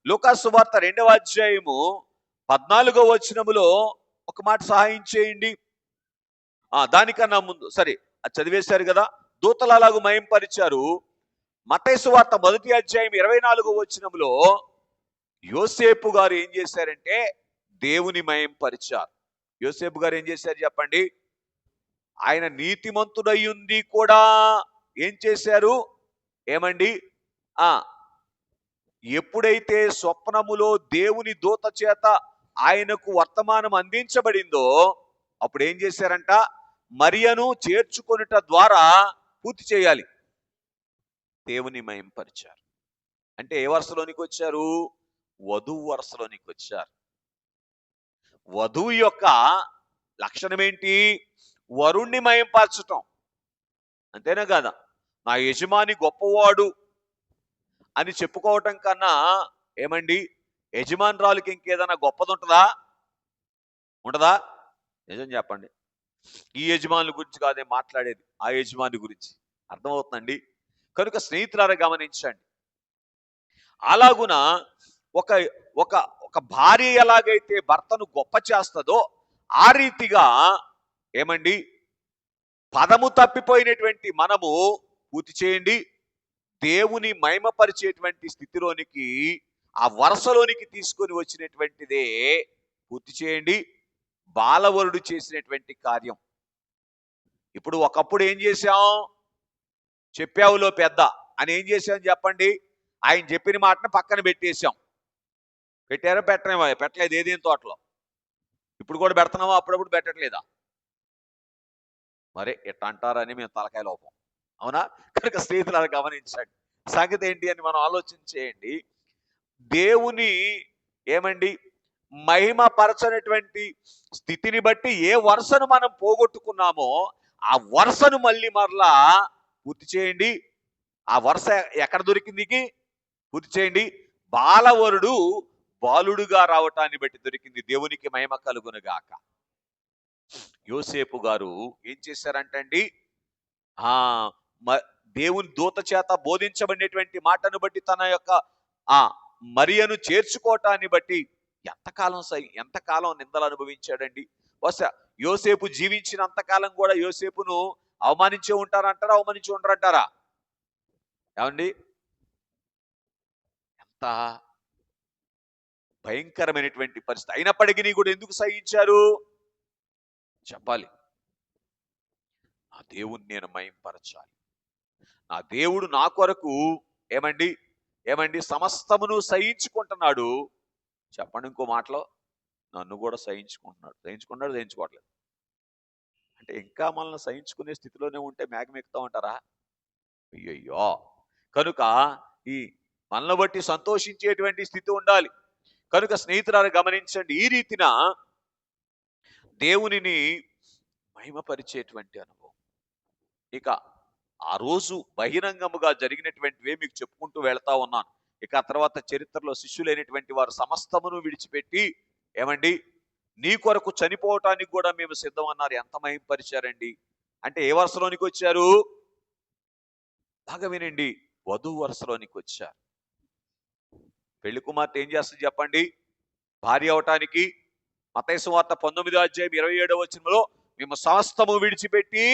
లూకాసు వార్త 2వ అధ్యాయము 14వ వచనములో ఒక మాట సహాయం చేయండి. దానికన్నా ముందు, సరే, అది చదివేశారు కదా. దూతలు అలాగూ మహింపరిచారు. మత్తయి సువార్త 1వ అధ్యాయం 24వ వచనములో యోసేపు గారు ఏం చేశారంటే దేవుని మహింపరిచారు. యోసేపు గారు ఏం చేశారు చెప్పండి? ఆయన నీతిమంతుడయ్యుండి కూడా ఏం చేశారు? ఏమండి, ఎప్పుడైతే స్వప్నములో దేవుని దూత చేత ఆయనకు వర్తమానం అందించబడిందో అప్పుడు ఏం చేశారంట? మరియను చేర్చుకొనుట ద్వారా పూర్తి చేయాలి. దేవుని మహింపరిచారు. అంటే ఏ వరుసలోనికి వచ్చారు? వధువు వరుసలోనికి వచ్చారు. వధువు యొక్క లక్షణం ఏంటి? వరుణ్ణి మహింపరచటం. అంతేనా కదా? నా యజమాని గొప్పవాడు, అని చెప్పుకోవటం కన్నా ఏమండి యజమానురాలకి ఇంకేదైనా గొప్పది ఉంటుందా? ఉండదా? నిజం చెప్పండి. ఈ యజమానుల గురించి కాదే మాట్లాడేది, ఆ యజమాని గురించి. అర్థమవుతుందండి? కనుక స్నేహితులారా గమనించండి. అలాగున ఒక ఒక ఒక భార్య ఎలాగైతే భర్తను గొప్ప చేస్తుందో ఆ రీతిగా ఏమండి పదము తప్పిపోయినటువంటి మనము పూర్తి చేయండి దేవుని మహిమపరిచేటువంటి స్థితిలోనికి, ఆ వరుసలోనికి తీసుకొని వచ్చినటువంటిదే పూర్తి చేయండి బాలవరుడు చేసినటువంటి కార్యం. ఇప్పుడు ఒకప్పుడు ఏం చేశాం? చెప్పావులో పెద్ద అని ఏం చేశాం చెప్పండి? ఆయన చెప్పిన మాటను పక్కన పెట్టేశాం. పెట్టారో పెట్టలేదు ఏదేం తోటలో. ఇప్పుడు కూడా పెడుతున్నావా? అప్పుడప్పుడు పెట్టట్లేదా? మరి ఇట్లా అంటారని మేము తలకాయ లోపం. అవునా? కనుక స్నేహితులను గమనించండి. సంగతి ఏంటి అని మనం ఆలోచన చేయండి. దేవుని ఏమండి మహిమ పరచనటువంటి స్థితిని బట్టి ఏ వరుసను మనం పోగొట్టుకున్నామో ఆ వరుసను మళ్ళీ మరలా పూర్తి చేయండి. ఆ వరుస ఎక్కడ దొరికింది? పూర్తి చేయండి. బాలవరుడు బాలుడుగా రావటాన్ని బట్టి దొరికింది. దేవునికి మహిమ కలుగును గాక. యోసేపు గారు ఏం చేశారంటండి? ఆ దేవుని దూత చేత బోధించబడినటువంటి మాటను బట్టి తన యొక్క ఆ మరియను చేర్చుకోవటాన్ని బట్టి ఎంతకాలం నిందలు అనుభవించాడండి. బహుశా యోసేపు జీవించినంత కాలం కూడా యోసేపును అవమానించే ఉంటారంటారా? అవమానించి ఉంటారంటారా? ఏమండి? ఎంత భయంకరమైనటువంటి పరిస్థితి అయినప్పటికీ కూడా ఎందుకు సహించారు చెప్పాలి. నా దేవుణ్ణి నేను మహింపరచాలి. నా దేవుడు నా కొరకు ఏమండి ఏమండి సమస్తమును సహించుకుంటున్నాడు. చెప్పండి ఇంకో మాటలో, నన్ను కూడా సహించుకోవట్లేదు. అంటే ఇంకా మనల్ని సహించుకునే స్థితిలోనే ఉంటే మేఘం ఎక్కుతా ఉంటారా? అయ్యయ్యో. కనుక ఈ మనల్ని బట్టి సంతోషించేటువంటి స్థితి ఉండాలి. కనుక స్నేహితులారా గమనించండి, ఈ రీతిన దేవునిని మహిమపరిచేటువంటి అనుభవం. ఇక ఆ రోజు బహిరంగముగా జరిగినటువంటివే మీకు చెప్పుకుంటూ వెళ్తా ఉన్నాను. ఇక ఆ తర్వాత చరిత్రలో శిష్యులైనటువంటి వారు సమస్తమును విడిచిపెట్టి ఏమండి నీ కొరకు చనిపోవటానికి కూడా మేము సిద్ధం అన్నారు. ఎంత మహింపరిచారండి. అంటే ఏ వరుసలోనికి వచ్చారు? బాగా వినండి, వధువు వరుసలోనికి వచ్చారు. పెళ్లి కుమార్తె ఏం చేస్తుంది చెప్పండి? భార్య అవటానికి మత్తయి సువార్త 19:27 మేము సమస్తము విడిచిపెట్టి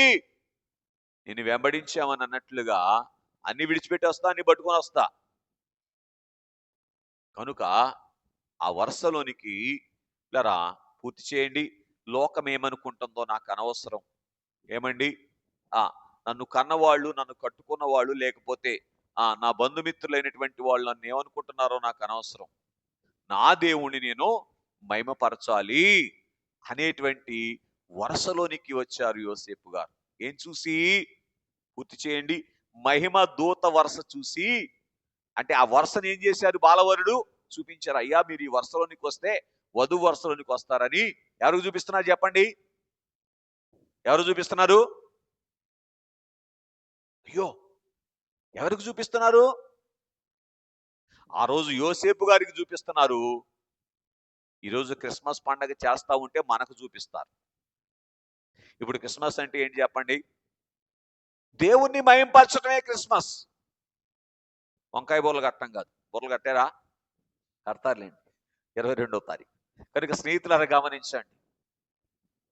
నేను వెంబడించామని అన్నట్లుగా అన్ని విడిచిపెట్టి వస్తా, అన్ని పట్టుకొని వస్తా. కనుక ఆ వరుసలోనికి లరా పూర్తి చేయండి. లోకం ఏమనుకుంటుందో నాకు అనవసరం. ఏమండి నన్ను కన్నవాళ్ళు, నన్ను కట్టుకున్న వాళ్ళు, లేకపోతే నా బంధుమిత్రులైనటువంటి వాళ్ళు నన్ను ఏమనుకుంటున్నారో నాకు అనవసరం. నా దేవుణ్ణి నేను మహిమపరచాలి అనేటువంటి వరుసలోనికి వచ్చారు యోసేపు గారు. ఏం చూసి? పూర్తి చేయండి. మహిమ దూత వరుస చూసి, అంటే ఆ వరుసను ఏం చేశారు? బాలవరుడు చూపించారు. అయ్యా మీరు ఈ వరుసలోనికి వస్తే వధువు వరుసలోనికి వస్తారని. ఎవరికి చూపిస్తున్నారు చెప్పండి? ఎవరు చూపిస్తున్నారు? అయ్యో, ఎవరికి చూపిస్తున్నారు? ఆ రోజు యోసేపు గారికి చూపిస్తున్నారు. ఈరోజు క్రిస్మస్ పండగ చేస్తా ఉంటే మనకు చూపిస్తారు. ఇప్పుడు క్రిస్మస్ అంటే ఏంటి చెప్పండి? దేవుణ్ణి మహింపరచడమే క్రిస్మస్. వంకాయ బుర్రలు కట్టడం కాదు. బుర్రలు కట్టారా? కడతారులేండి 22వ తారీఖు. కనుక స్నేహితులను గమనించండి,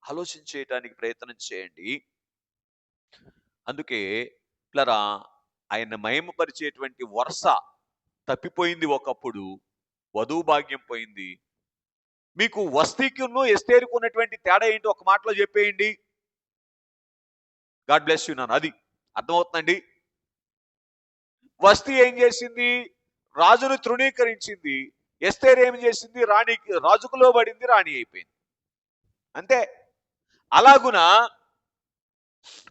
ఆలోచన చేయటానికి ప్రయత్నం చేయండి. అందుకే పిల్లరా ఆయన మహిమపరిచేటువంటి వరుస తప్పిపోయింది. ఒకప్పుడు వధువు భాగ్యం పోయింది. మీకు వస్తీకును ఎస్తేరుకు ఉన్నటువంటి తేడా ఏంటి ఒక మాటలో చెప్పేయండి. గాడ్ బ్లెస్ యూ నాన్న. అది అర్థమవుతుందండి. వస్తీ ఏం చేసింది? రాజును తృణీకరించింది. ఎస్తేరు ఏం చేసింది? రాజుకు లోబడింది, రాణి అయిపోయింది. అంతే. అలాగున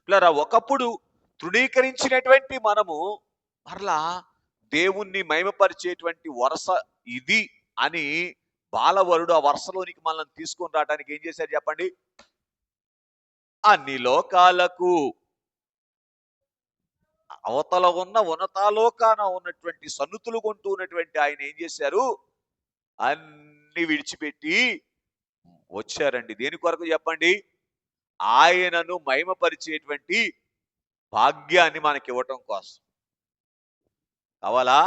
పిల్లరా ఒకప్పుడు తృణీకరించినటువంటి మనము మరలా దేవుణ్ణి మహిమపరిచేటువంటి వరుస ఇది అని బాలవరుడు ఆ వరుసలోనికి మనల్ని తీసుకొని రావడానికి ఏం చేశారు చెప్పండి? అన్ని లోకాలకు అవతల ఉన్న ఉన్నతాలోకాన ఉన్నటువంటి సన్నుతులు కొంటూ ఉన్నటువంటి ఆయన ఏం చేశారు? అన్ని విడిచిపెట్టి వచ్చారండి. దేని కొరకు చెప్పండి? ఆయనను మహిమపరిచేటువంటి భాగ్యాన్ని మనకి ఇవ్వటం కోసం. కావాలా?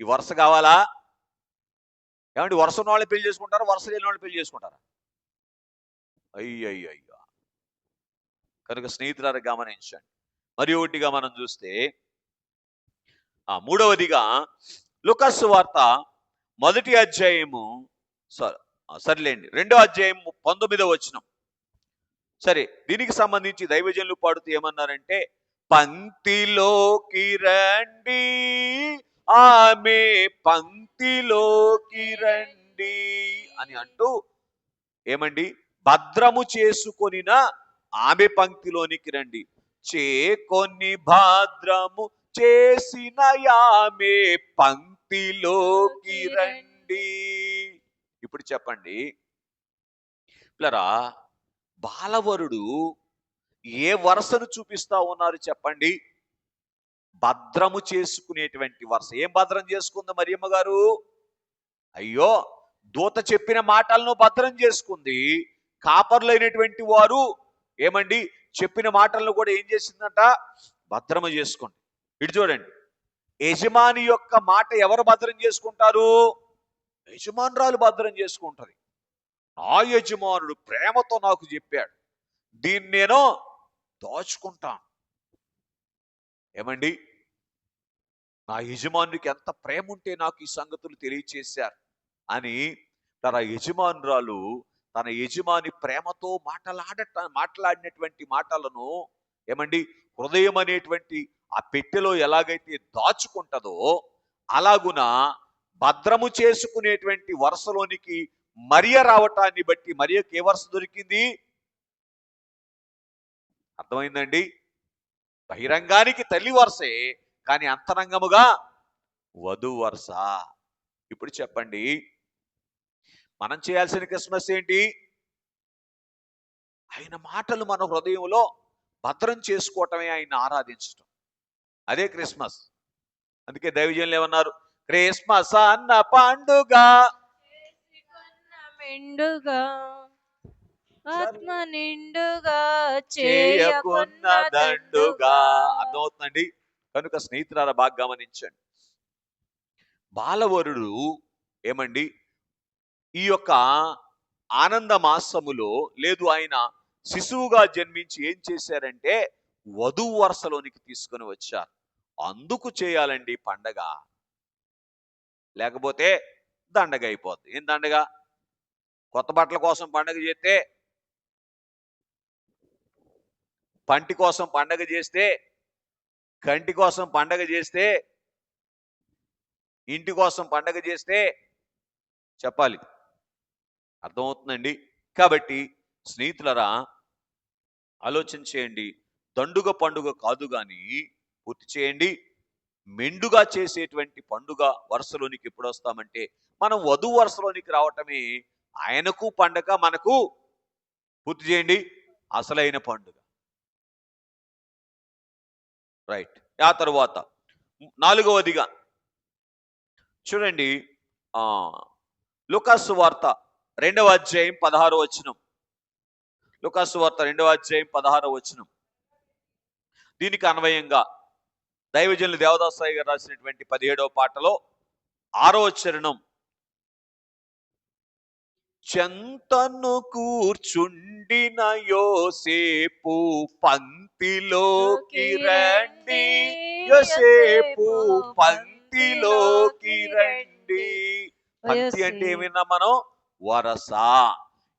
ఈ వరుస కావాలా? ఏమంటే వరుస ఉన్న వాళ్ళని పెళ్లి చేసుకుంటారా? వరుస లేని వాళ్ళని పెళ్లి చేసుకుంటారా? అయ్యయ్యయ్యో! కనుక స్నేహితులారా గమనించండి. మరి ఒకటిగా మనం చూస్తే మూడవదిగా లూకాసు సువార్త మొదటి అధ్యాయము సర్లేండి 2వ అధ్యాయం 19వ వచనం. సరే, దీనికి సంబంధించి దైవజనులు పాడుతూ ఏమన్నారంటే, పంక్తిలోకి రండి, ఆమె పంక్తిలోకి రండి అని అంటూ ఏమండి? భద్రము చేసుకొనిన ఆమె పంక్తిలోనికి రండి, చేకొని భద్రము చేసిన ఆమె పంక్తిలోకి రండి. ఇప్పుడు చెప్పండి పిల్లరా, బాలవరుడు ఏ వరసను చూపిస్తా ఉన్నారు చెప్పండి? భద్రము చేసుకునేటువంటి వరస. ఏం భద్రం చేసుకుంది మరియమ్మ గారు? అయ్యో, దూత చెప్పిన మాటలను భద్రం చేసుకుంది. కాపర్లైనటువంటి వారు ఏమండి చెప్పిన మాటలను కూడా ఏం చేసిందంట? భద్రము చేసుకుంది. ఇటు చూడండి, యజమాని యొక్క మాట ఎవరు భద్రం చేసుకుంటారు? యజమానురాలు భద్రం చేసుకుంటది. నా యజమానుడు ప్రేమతో నాకు చెప్పాడు, దీన్ని నేను దాచుకుంటాను. ఏమండి, నా యజమానుడికి ఎంత ప్రేమ ఉంటే నాకు ఈ సంగతులు తెలియచేశారు అని తన యజమానురాలు తన యజమాని ప్రేమతో మాట్లాడినటువంటి మాటలను ఏమండి హృదయం అనేటువంటి ఆ పెట్టెలో ఎలాగైతే దాచుకుంటదో అలాగున భద్రము చేసుకునేటువంటి వరుసలోనికి మరియ రావటాన్ని బట్టి మరియకి ఏ వరుస దొరికింది? అర్థమైందండి? బహిరంగానికి తల్లి వరుసే, కానీ అంతరంగముగా వధు వరుస. ఇప్పుడు చెప్పండి, మనం చేయాల్సిన క్రిస్మస్ ఏంటి? ఆయన మాటలు మన హృదయంలో భద్రం చేసుకోవటమే, ఆయన ఆరాధించటం. అదే క్రిస్మస్. అందుకే దైవజనులు ఏమన్నారు? క్రిస్మస్ అన్న పండుగ మెండుగా ఆత్మ నిండుగా చేయకున్న దండుగా. అర్థమవుతుందండి? కనుక స్నేహితులారా బాగా గమనించండి. బాలవరుడు ఏమండి ఈ యొక్క ఆనంద మాసములో లేదు, ఆయన శిశువుగా జన్మించి ఏం చేశారంటే వధువు వరుసలోనికి తీసుకొని వచ్చారు. అందుకు చేయాలండి పండగ, లేకపోతే దండగ అయిపోద్ది. ఏం దండగ? కొత్త బట్టల కోసం పండగ చేస్తే, పంటి కోసం పండగ చేస్తే, కంటి కోసం పండగ చేస్తే, ఇంటి కోసం పండగ చేస్తే చెప్పాలి. అర్థమవుతుందండి? కాబట్టి స్నేహితులరా ఆలోచన చేయండి. దండుగ పండుగ కాదు గాని పూర్తి చేయండి. మెండుగా చేసేటువంటి పండుగ వరుసలోనికి ఎప్పుడు వస్తామంటే మనం వధు వరుసలోనికి రావటమే ఆయనకు పండగ, మనకు పూర్తి చేయండి అసలైన పండుగ. రైట్. ఆ తరువాత 4వదిగా చూడండి, లూకాసు వార్త 2వ అధ్యాయం 16వ వచనం. లూకాసు వార్త 2వ అధ్యాయం 16వ వచనం. దీనికి అన్వయంగా దైవజనులు దేవదాసాయి గారు రాసినటువంటి 17వ పాటలో 6వ చరణం, చెంతను కూర్చుండిన యోసేపు పంక్తిలోకి రండి, యోసేపు పంక్తిలోకి రండి. పంక్తి అంటే ఏమైనా మనం వరస.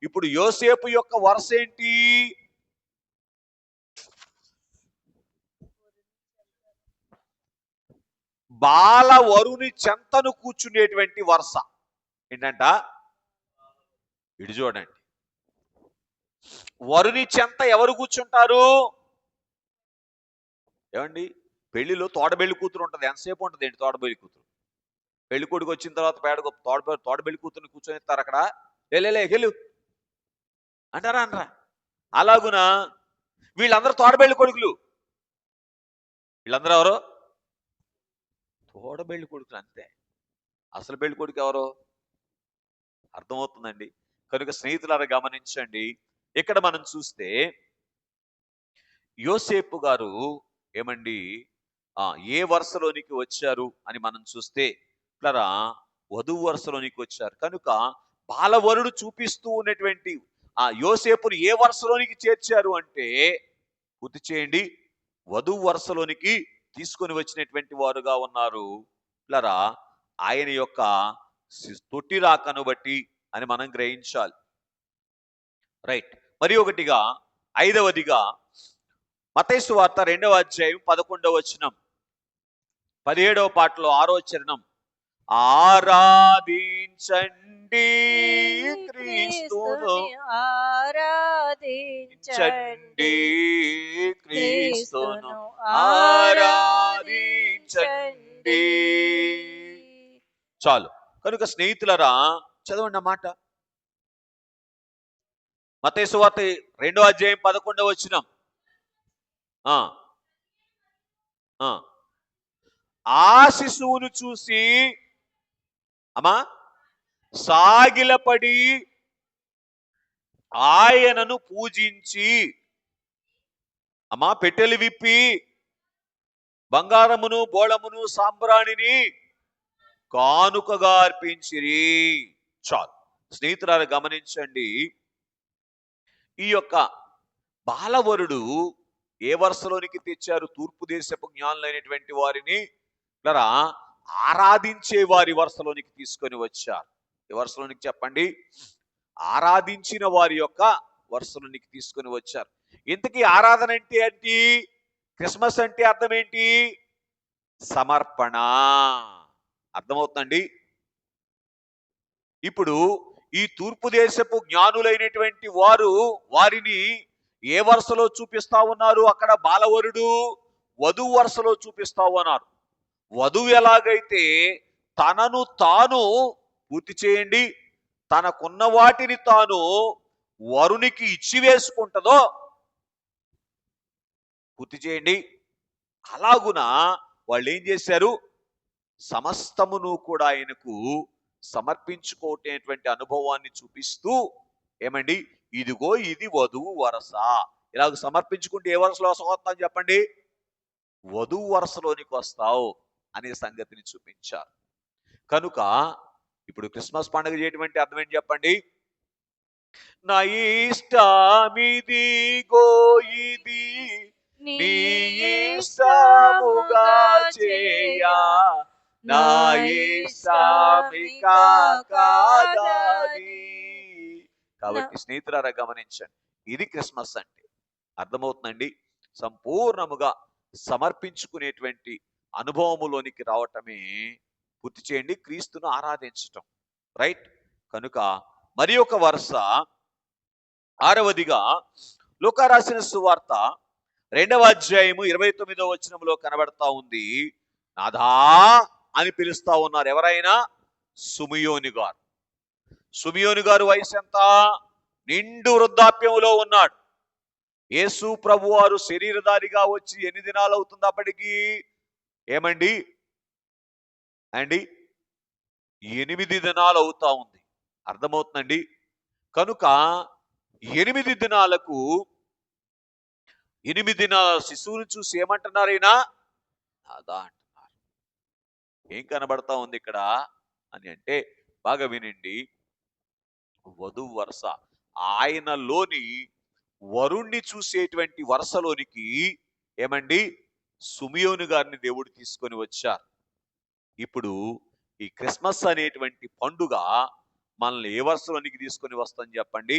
ఇప్పుడు యోసేపు యొక్క వరస ఏంటి? బాల వరుని చెంతను కూర్చునేటువంటి వరస ఏంటంట? ఇటు చూడండి, వరుని చెంత ఎవరు కూర్చుంటారు? ఏమండి, పెళ్లిలో తోడబెళ్లి కూతురు ఉంటుంది. ఎంతసేపు ఉంటుంది ఏంటి తోడబెళ్లి కూతురు? పెళ్లి కొడుకు వచ్చిన తర్వాత తోడబెళ్లి కూతురుని కూర్చొనిస్తారు అక్కడ. లే గెలు అంటారా అనరా? అలాగునా వీళ్ళందరూ తోడబెళ్లి కొడుకులు. వీళ్ళందరూ ఎవరు? తోడ పెళ్లి కొడుకులు అంతే. అసలు పెళ్లి కొడుకు ఎవరు? అర్థమవుతుందండి. కనుక స్నేహితులారా గమనించండి, ఇక్కడ మనం చూస్తే యోసేపు గారు ఏమండి ఏ వరుసలోనికి వచ్చారు అని మనం చూస్తే ఇట్లా వధువు వరుసలోనికి వచ్చారు. కనుక బాలవరుడు చూపిస్తూ ఉన్నటువంటి ఆ యోసేపుని ఏ వరుసలోనికి చేర్చారు అంటే, గుర్తు చేయండి, వధువు వరుసలోనికి తీసుకొని వచ్చినటువంటి వారుగా ఉన్నారు. ఇట్లా ఆయన యొక్క తొట్టి రాకను బట్టి అని మనం గ్రహించాలి. రైట్. మరి ఒకటిగా, ఐదవదిగా మత్తయి సువార్త 2వ అధ్యాయం 11వ వచనం, 17వ పాటలో 6వ చరణం, ఆరాధించండి క్రీస్తును, ఆరాధించండి క్రీస్తును, క్రీస్తును, ఆరాధించండి. చాలు. కనుక స్నేహితులరా చదవండి అన్నమాట. మత్తయి సువార్త 2వ అధ్యాయం 11వ వచనం. ఆ శిశువును చూసి అమ్మా సాగిలపడి ఆయనను పూజించి పెట్టెలు విప్పి బంగారమును బోళమును సాంబ్రాణిని కానుకగా అర్పించిరి. చాలు. స్నేహితులారా గమనించండి, ఈ యొక్క బాలవరుడు ఏ వరుసలోనికి తెచ్చారు? తూర్పు దేశపు జ్ఞానులైనటువంటి వారిని ఆరాధించే వారి వరుసలోనికి తీసుకొని వచ్చారు. ఏ వరుసలోనికి చెప్పండి? ఆరాధించిన వారి యొక్క వరుసలోనికి తీసుకొని వచ్చారు. ఇంతకీ ఆరాధన అంటే ఏంటి? క్రిస్మస్ అంటే అర్థం ఏంటి? సమర్పణ. అర్థమవుతుందండి. ఇప్పుడు ఈ తూర్పు దేశపు జ్ఞానులైనటువంటి వారు వారిని ఏ వరుసలో చూపిస్తా ఉన్నారు? అక్కడ బాలవరుడు వధువు వరుసలో చూపిస్తా ఉన్నారు. వధువు ఎలాగైతే తనను తాను పూర్తి చేయండి, తనకున్న వాటిని తాను వరునికి ఇచ్చి వేసుకుంటుందో, పూర్తి చేయండి, అలాగున వాళ్ళు ఏం చేశారు? సమస్తమును కూడా ఆయనకు సమర్పించుకోవటటువంటి అనుభవాన్ని చూపిస్తూ ఏమండి, ఇదిగో ఇది వధువు వరస, ఇలాగ సమర్పించుకుంటే ఏ వరసలో వస్తావు చెప్పండి? వధువు వరసలోనికి వస్తావు అనే సంగతిని చూపించారు. కనుక ఇప్పుడు క్రిస్మస్ పండుగ చేయటువంటి అర్థం ఏంటి చెప్పండి? నా ఇష్టమిదిగో ఇది నీ ఇష్టముగా చేయా, నా ఇష్టమిక కాదని. కాబట్టి స్నేహితులారా గమనించండి, ఇది క్రిస్మస్ అంటే. అర్థమవుతుందండి? సంపూర్ణముగా సమర్పించుకునేటువంటి అనుభవములోనికి రావటమే, పూర్తి చేయండి, క్రీస్తును ఆరాధించటం. రైట్. కనుక మరి ఒక వరుస, ఆరవదిగా లూకా రాసిన సువార్త 2వ అధ్యాయము 29వ వచనంలో కనబడతా ఉంది. నాథా అని పిలుస్తా ఉన్నారు. ఎవరైనా? సుమియోని గారు. సుమియోని గారు వయసు ఎంత? నిండు వృద్ధాప్యంలో ఉన్నాడు. యేసు ప్రభు వారు శరీరధారిగా వచ్చి ఎన్ని దినాలు అవుతుంది అప్పటికి? ఏమండి 8 దినాలు అవుతా ఉంది. అర్థమవుతుందండి? కనుక 8 దినాలకు 8 దినాల శిశువుని చూసి ఏమంటున్నారైనా? నాదా అంటున్నారు. ఏం కనబడతా ఉంది ఇక్కడ అని అంటే, బాగా వినండి, వధువు వరుస, ఆయనలోని వరుణ్ణి చూసేటువంటి వరుసలోనికి ఏమండి సుమియోను గారిని దేవుడు తీసుకొని వచ్చారు. ఇప్పుడు ఈ క్రిస్మస్ అనేటువంటి పండుగ మనల్ని ఏ వరుసలోనికి తీసుకొని వస్తుందని చెప్పండి?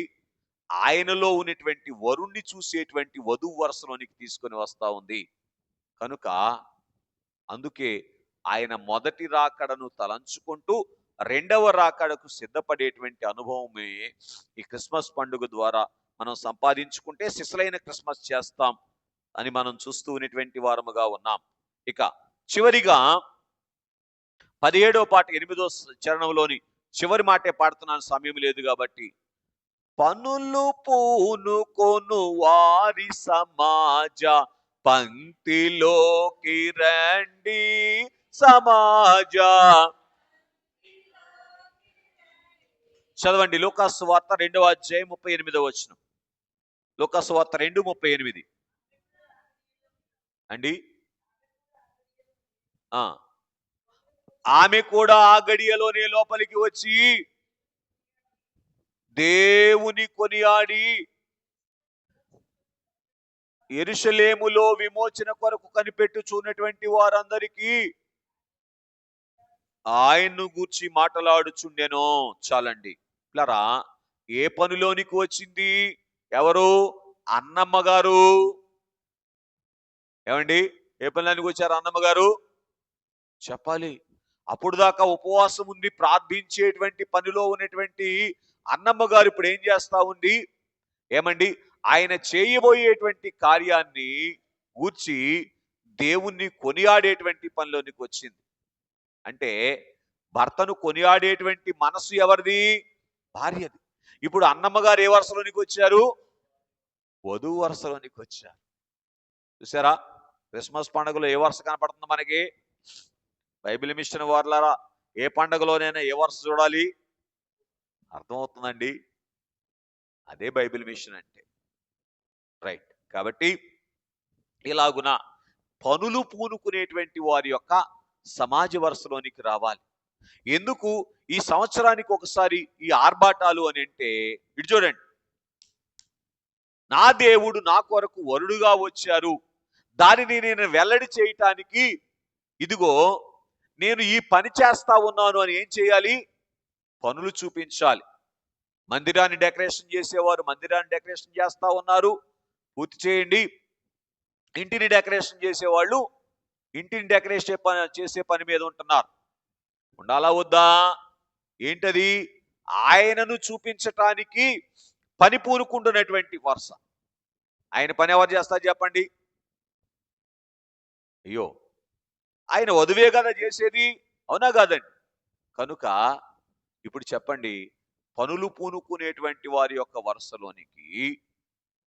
ఆయనలో ఉన్నటువంటి వరుణ్ణి చూసేటువంటి వధువు వరుసలోనికి తీసుకొని వస్తా ఉంది. కనుక అందుకే ఆయన మొదటి రాకడను తలంచుకుంటూ రెండవ రాకడకు సిద్ధపడేటువంటి అనుభవమే ఈ క్రిస్మస్ పండుగ ద్వారా మనం సంపాదించుకుంటే సిసలైన క్రిస్మస్ చేస్తాం అని మనం చూస్తూ ఉన్నటువంటి వారముగా ఉన్నాం. ఇక చివరిగా 17వ పాట 8వ చరణంలోని చివరి మాటే పాడుతున్నాను, సమయం లేదు కాబట్టి. పనులు పూనుకొను వారి సమాజ పంక్తిలోకి రండి సమాజ. చదవండి లూకాసు వార్త 2వ అధ్యాయం 38వ వచనం. లూకాసు వార్త 2:38 అండి. ఆ ఆమె కూడా ఆ గడియలోనే లోపలికి వచ్చి దేవుని కొనియాడి యెరూషలేములో విమోచన కొరకు కనిపెట్టుచున్నటువంటి వారందరికీ ఆయన్ను గూర్చి మాట్లాడుచుండెను. చాలండి పిల్లరా, ఏ పనిలోనికి వచ్చింది? ఎవరు? అన్నమ్మ గారు. ఏమండి, ఏ పనిలోనికి వచ్చారు అన్నమ్మ గారు? చెప్పాలి. అప్పుడు దాకా ఉపవాసం ఉండి ప్రార్థించేటువంటి పనిలో ఉన్నటువంటి అన్నమ్మ గారు ఇప్పుడు ఏం చేస్తా ఉంది? ఏమండి, ఆయన చేయబోయేటువంటి కార్యాన్ని గూర్చి దేవుణ్ణి కొనియాడేటువంటి పనిలోనికి వచ్చింది. అంటే భర్తను కొనియాడేటువంటి మనసు ఎవరిది? భార్యది. ఇప్పుడు అన్నమ్మ గారు ఏ వరుసలోనికి వచ్చారు? వధువు వరుసలోనికి వచ్చారు. చూసారా, క్రిస్మస్ పండుగలో ఏ వరుస కనపడుతుంది మనకి? బైబిల్ మిషన్ వార్లారా, ఏ పండుగలోనైనా ఏ వరుస చూడాలి? అర్థమవుతుందండి? అదే బైబిల్ మిషన్ అంటే. రైట్. కాబట్టి ఇలాగున పనులు పూనుకునేటువంటి వారి యొక్క సమాజ వరుసలోనికి రావాలి. ఎందుకు ఈ సంవత్సరానికి ఒకసారి ఈ ఆర్భాటాలు అని అంటే, ఇటు చూడండి, నా దేవుడు నా కొరకు వరుడుగా వచ్చారు, దానిని నేను వెల్లడి చేయటానికి ఇదిగో నేను ఈ పని చేస్తా ఉన్నాను అని ఏం చేయాలి? పనులు చూపించాలి. మందిరాన్ని డెకరేషన్ చేసేవారు మందిరాన్ని డెకరేషన్ చేస్తా ఉన్నారు, పూర్తి చేయండి. ఇంటిని డెకరేషన్ చేసేవాళ్ళు ఇంటిని డెకరేషన్ చేసే పని మీద ఉంటున్నారు. ఉండాలా వద్దా? ఏంటది? ఆయనను చూపించటానికి పని పూనుకుంటున్నటువంటి వరుస. ఆయన పని ఎవరు చేస్తారు చెప్పండి? అయ్యో, ఆయన వధువే కదా చేసేది, అవునా కాదండి? కనుక ఇప్పుడు చెప్పండి, పనులు పూనుకునేటువంటి వారి యొక్క వరుసలోనికి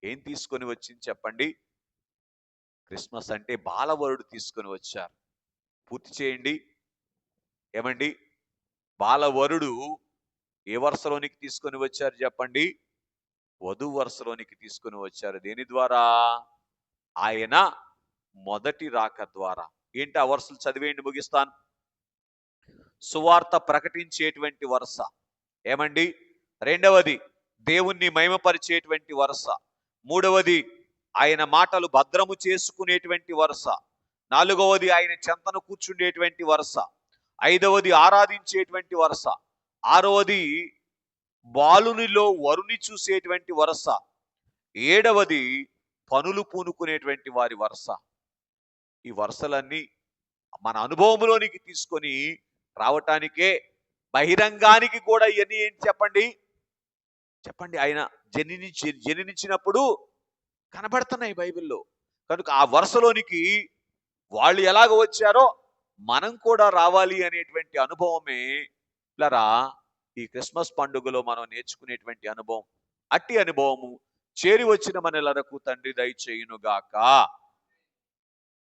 ఏం తీసుకొని వచ్చింది చెప్పండి? క్రిస్మస్ అంటే బాలవరుడు తీసుకొని వచ్చారు. పూర్తి చేయండి. ఏమండి, బాలవరుడు ఏ వరుసలోనికి తీసుకొని వచ్చారు చెప్పండి? వధువు వరుసలోనికి తీసుకొని వచ్చారు. దేని ద్వారా? ఆయన మొదటి రాక ద్వారా. ఏంటి ఆ వరుసలు చదివేయండి, ముగిస్తాను. సువార్త ప్రకటించేటువంటి వరుస. ఏమండి, రెండవది దేవుణ్ణి మహిమపరిచేటువంటి వరుస. మూడవది ఆయన మాటలు భద్రము చేసుకునేటువంటి వరుస. నాలుగవది ఆయన చెంతను కూర్చుండేటువంటి వరుస. ఐదవది ఆరాధించేటువంటి వరుస. ఆరవది బాలునిలో వరుని చూసేటువంటి వరుస. ఏడవది పనులు పూనుకునేటువంటి వారి వరుస. ఈ వరుసలన్నీ మన అనుభవంలోనికి తీసుకొని రావటానికే, బహిరంగానికి కూడా ఇవన్నీ ఏంటి చెప్పండి? చెప్పండి. ఆయన జనించినప్పుడు కనబడుతున్నాయి బైబిల్లో. కనుక ఆ వరుసలోనికి వాళ్ళు ఎలాగ వచ్చారో మనం కూడా రావాలి అనేటువంటి అనుభవమే లరా ఈ క్రిస్మస్ పండుగలో మనం నేర్చుకునేటువంటి అనుభవం. అట్టి అనుభవము చేరి వచ్చిన మనలకు తండ్రి దయచేయునుగాక.